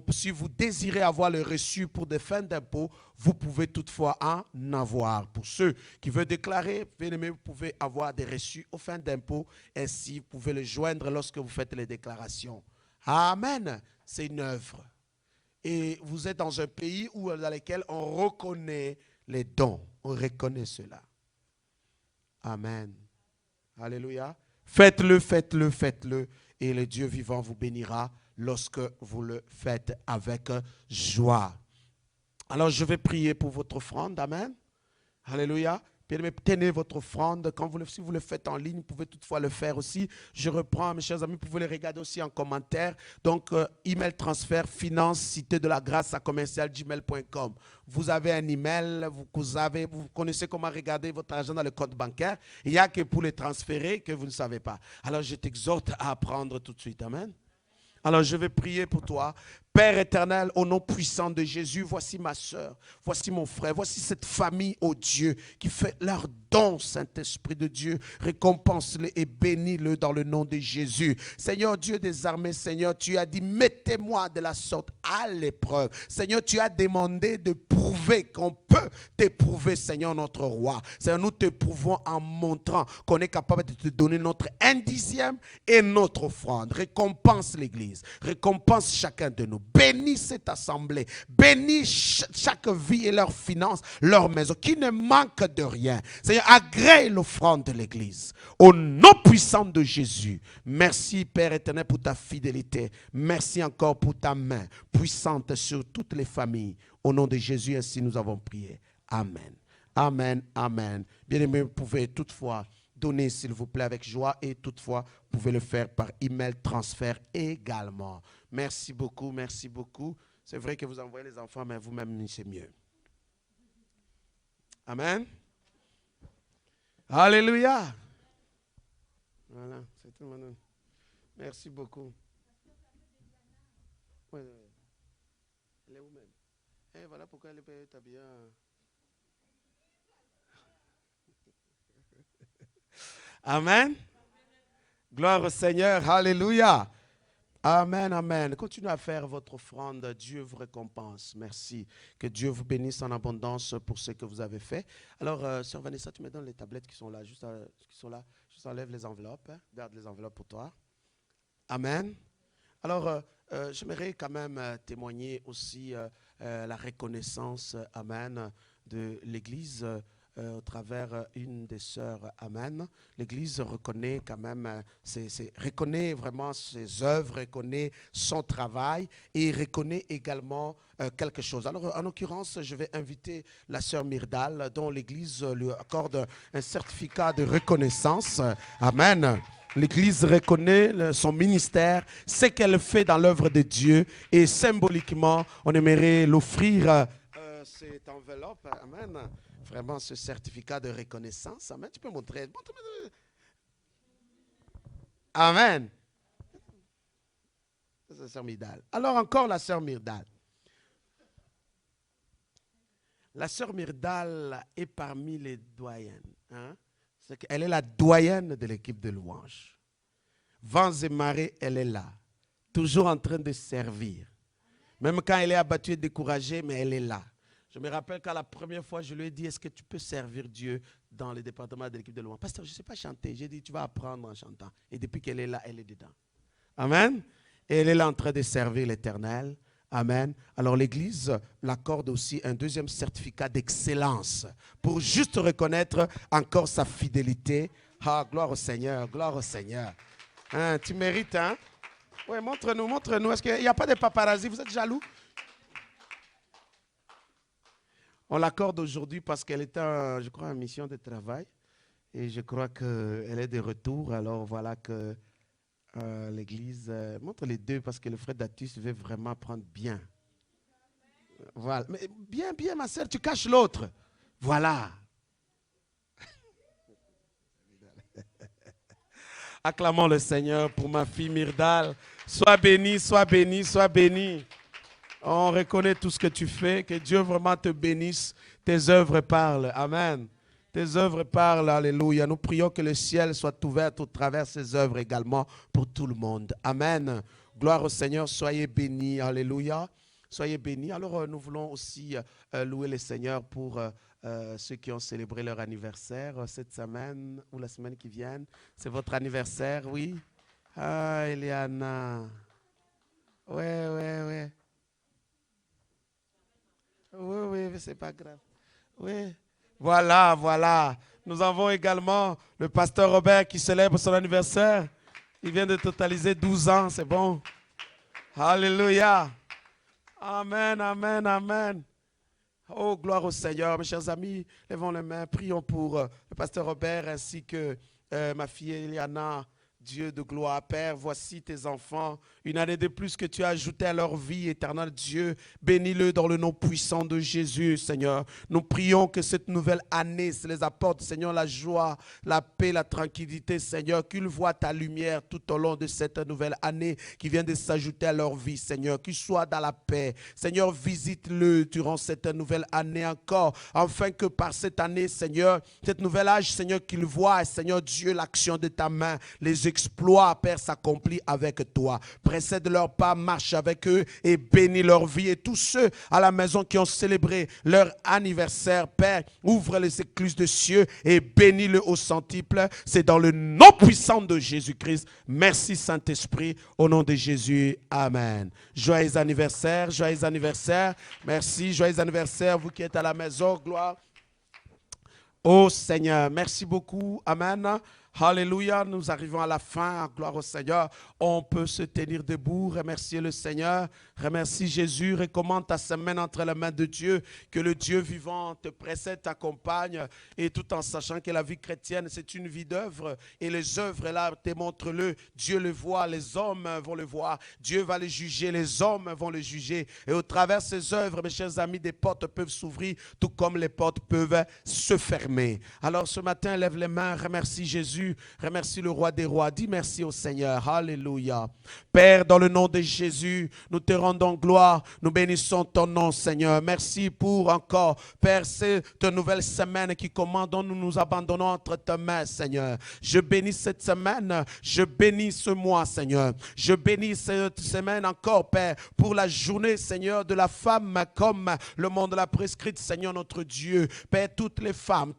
si vous désirez avoir le reçu pour des fins d'impôt, vous pouvez toutefois en avoir. Pour ceux qui veulent déclarer, vous pouvez avoir des reçus aux fins d'impôt. Ainsi, vous pouvez le joindre lorsque vous faites les déclarations. Amen. C'est une œuvre. Et vous êtes dans un pays dans lequel on reconnaît les dons. On reconnaît cela. Amen. Alléluia. Faites-le, faites-le, faites-le. Et le Dieu vivant vous bénira lorsque vous le faites avec joie. Alors, je vais prier pour votre offrande. Amen. Alléluia. Tenez votre offrande. Si vous le faites en ligne, vous pouvez toutefois le faire aussi. Je reprends, mes chers amis, vous pouvez le regarder aussi en commentaire. Donc, email transfert, finance, cité de la grâce à commercial@gmail.com. Vous avez un email, vous connaissez comment regarder votre argent dans le compte bancaire. Il n'y a que pour les transférer que vous ne savez pas. Alors, je t'exhorte à apprendre tout de suite. Amen. Alors, je vais prier pour toi. Père éternel, au nom puissant de Jésus, voici ma soeur, voici mon frère, voici cette famille, ô Dieu, qui fait leur don, Saint-Esprit de Dieu. Récompense-le et bénis-le dans le nom de Jésus. Seigneur Dieu des armées, Seigneur, tu as dit, mettez-moi de la sorte à l'épreuve. Seigneur, tu as demandé de prouver qu'on peut t'éprouver, Seigneur, notre roi. Seigneur, nous t'éprouvons en montrant qu'on est capable de te donner notre 1/10 et notre offrande. Récompense l'Église, récompense chacun de nous. Bénis cette assemblée, bénis chaque vie et leurs finances, leur maison, qui ne manque de rien. Seigneur, agrée l'offrande de l'Église. Au nom puissant de Jésus, merci Père éternel pour ta fidélité. Merci encore pour ta main puissante sur toutes les familles. Au nom de Jésus, ainsi nous avons prié. Amen. Amen. Amen. Bien-aimés, vous pouvez toutefois donner, s'il vous plaît, avec joie et toutefois, vous pouvez le faire par email transfert également. Merci beaucoup, merci beaucoup. C'est vrai que vous envoyez les enfants, mais vous-même, c'est mieux. Amen. Alléluia. Voilà, c'est tout maintenant. Merci beaucoup. Oui, oui. Elle est où même? Et voilà pourquoi elle peut être bien. Amen. Gloire au Seigneur. Alléluia. Amen, amen. Continuez à faire votre offrande. Dieu vous récompense. Merci. Que Dieu vous bénisse en abondance pour ce que vous avez fait. Alors, Sœur Vanessa, tu me donnes les tablettes qui sont là. Juste enlève les enveloppes. Hein. Garde les enveloppes pour toi. Amen. Alors, j'aimerais quand même témoigner aussi la reconnaissance, amen, de l'Église au travers une des sœurs, amen. L'Église reconnaît quand même, reconnaît vraiment ses œuvres, reconnaît son travail et reconnaît également quelque chose. Alors, en l'occurrence, je vais inviter la sœur Myrdal, dont l'Église lui accorde un certificat de reconnaissance, amen. L'Église reconnaît son ministère, ce qu'elle fait dans l'œuvre de Dieu et symboliquement, on aimerait l'offrir cette enveloppe, amen. vraiment ce certificat de reconnaissance. Amen. Tu peux montrer. Amen. C'est la sœur Myrdal. Alors encore la sœur Myrdal. La sœur Myrdal est parmi les doyennes. Hein? Elle est la doyenne de l'équipe de louange. Vents et marées, elle est là. Toujours en train de servir. Même quand elle est abattue et découragée, mais elle est là. Je me rappelle qu'à la première fois, je lui ai dit, est-ce que tu peux servir Dieu dans le département de l'équipe de louange? Pasteur, je ne sais pas chanter. J'ai dit, tu vas apprendre en chantant. Et depuis qu'elle est là, elle est dedans. Amen. Et elle est là en train de servir l'Éternel. Amen. Alors l'Église l'accorde aussi un deuxième certificat d'excellence pour juste reconnaître encore sa fidélité. Ah, gloire au Seigneur, gloire au Seigneur. Hein, tu mérites, hein? Oui, montre-nous, montre-nous. Est-ce qu'il n'y a pas de paparazzi? Vous êtes jaloux? On l'accorde aujourd'hui parce qu'elle était, je crois, en mission de travail. Et je crois qu'elle est de retour. Alors voilà que l'Église montre les deux parce que le frère Datus veut vraiment prendre bien. Voilà. Mais bien, bien, ma soeur, tu caches l'autre. Voilà. Acclamons le Seigneur pour ma fille Myrdal. Sois béni, sois béni, sois béni. On reconnaît tout ce que tu fais. Que Dieu vraiment te bénisse. Tes œuvres parlent. Amen. Tes œuvres parlent. Alléluia. Nous prions que le ciel soit ouvert au travers de ces œuvres également pour tout le monde. Amen. Gloire au Seigneur. Soyez bénis. Alléluia. Soyez bénis. Alors nous voulons aussi louer le Seigneur pour ceux qui ont célébré leur anniversaire cette semaine ou la semaine qui vient. C'est votre anniversaire, oui? Ah, Eliana. Ouais. Oui, c'est pas grave. Oui. Voilà. Nous avons également le pasteur Robert qui célèbre son anniversaire. Il vient de totaliser 12 ans, c'est bon. Alléluia. Amen. Oh, gloire au Seigneur. Mes chers amis, levons les mains. Prions pour le pasteur Robert ainsi que ma fille Eliana. Dieu de gloire, Père, voici tes enfants, une année de plus que tu as ajouté à leur vie, éternel Dieu, bénis-le dans le nom puissant de Jésus, Seigneur. Nous prions que cette nouvelle année se les apporte, Seigneur, la joie, la paix, la tranquillité, Seigneur, qu'ils voient ta lumière tout au long de cette nouvelle année qui vient de s'ajouter à leur vie, Seigneur, qu'ils soient dans la paix. Seigneur, visite-le durant cette nouvelle année encore, afin que par cette année, Seigneur, cette nouvelle âge, Seigneur, qu'ils voient, Seigneur Dieu, l'action de ta main, les exploits, Père, s'accomplit avec toi. Précède leur pas, marche avec eux et bénis leur vie. Et tous ceux à la maison qui ont célébré leur anniversaire, Père, ouvre les écluses de cieux et bénis-le au centuple. C'est dans le nom puissant de Jésus-Christ. Merci Saint-Esprit, au nom de Jésus. Amen. Joyeux anniversaire, joyeux anniversaire. Merci, joyeux anniversaire, vous qui êtes à la maison. Gloire au Seigneur. Merci beaucoup. Amen. Alléluia, nous arrivons à la fin, gloire au Seigneur. On peut se tenir debout, remercier le Seigneur, remercie Jésus, recommande ta semaine entre les mains de Dieu, que le Dieu vivant te précède, t'accompagne, et tout en sachant que la vie chrétienne, c'est une vie d'œuvre, et les œuvres là, démontre-le, Dieu le voit, les hommes vont le voir, Dieu va les juger, les hommes vont le juger, et au travers de ces œuvres, mes chers amis, des portes peuvent s'ouvrir, tout comme les portes peuvent se fermer. Alors ce matin, lève les mains, remercie Jésus, remercie le roi des rois, dis merci au Seigneur, alléluia. Père, dans le nom de Jésus, nous te rendons gloire, nous bénissons ton nom, Seigneur. Merci pour encore, Père, cette nouvelle semaine qui commence, dont nous nous abandonnons entre tes mains, Seigneur. Je bénis cette semaine, je bénis ce mois, Seigneur. Je bénis cette semaine encore, Père, pour la journée, Seigneur, de la femme, comme le monde l'a prescrite, Seigneur, notre Dieu. Père, toutes les femmes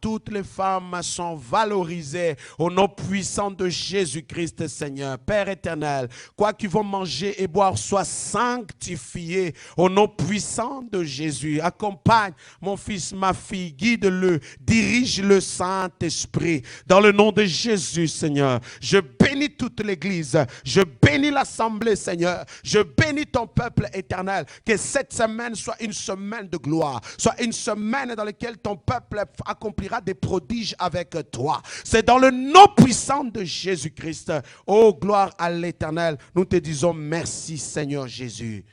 sont valorisées au nom puissant de Jésus-Christ, Seigneur. Père éternel, quoi qu'ils vont manger et boire soit sanctifié au nom puissant de Jésus. Accompagne mon fils, ma fille, guide-le, dirige le Saint-Esprit. Dans le nom de Jésus, Seigneur, je bénis toute l'Église, je bénis l'Assemblée, Seigneur, je bénis ton peuple éternel. Que cette semaine soit une semaine de gloire, soit une semaine dans laquelle ton peuple accomplira des prodiges avec toi. C'est dans le nom puissant de Jésus-Christ. Oh, gloire à l'Éternel. Nous te disons merci, Seigneur Jésus.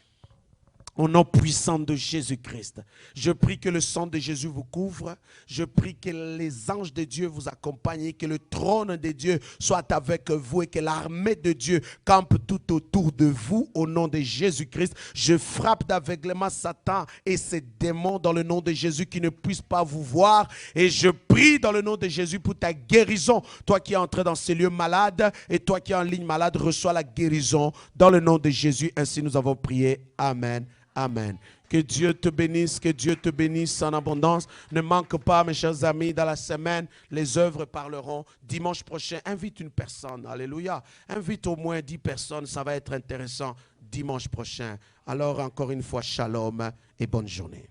Au nom puissant de Jésus-Christ. Je prie que le sang de Jésus vous couvre. Je prie que les anges de Dieu vous accompagnent et que le trône de Dieu soit avec vous et que l'armée de Dieu campe tout autour de vous. Au nom de Jésus-Christ, je frappe d'aveuglement Satan et ses démons dans le nom de Jésus qui ne puissent pas vous voir. Et je prie dans le nom de Jésus pour ta guérison. Toi qui es entré dans ces lieux malades et toi qui es en ligne malade, reçois la guérison dans le nom de Jésus. Ainsi nous avons prié. Amen. Amen. Que Dieu te bénisse en abondance. Ne manque pas, mes chers amis, dans la semaine, les œuvres parleront. Dimanche prochain, invite une personne. Alléluia. Invite au moins 10 personnes, ça va être intéressant dimanche prochain. Alors, encore une fois, shalom et bonne journée.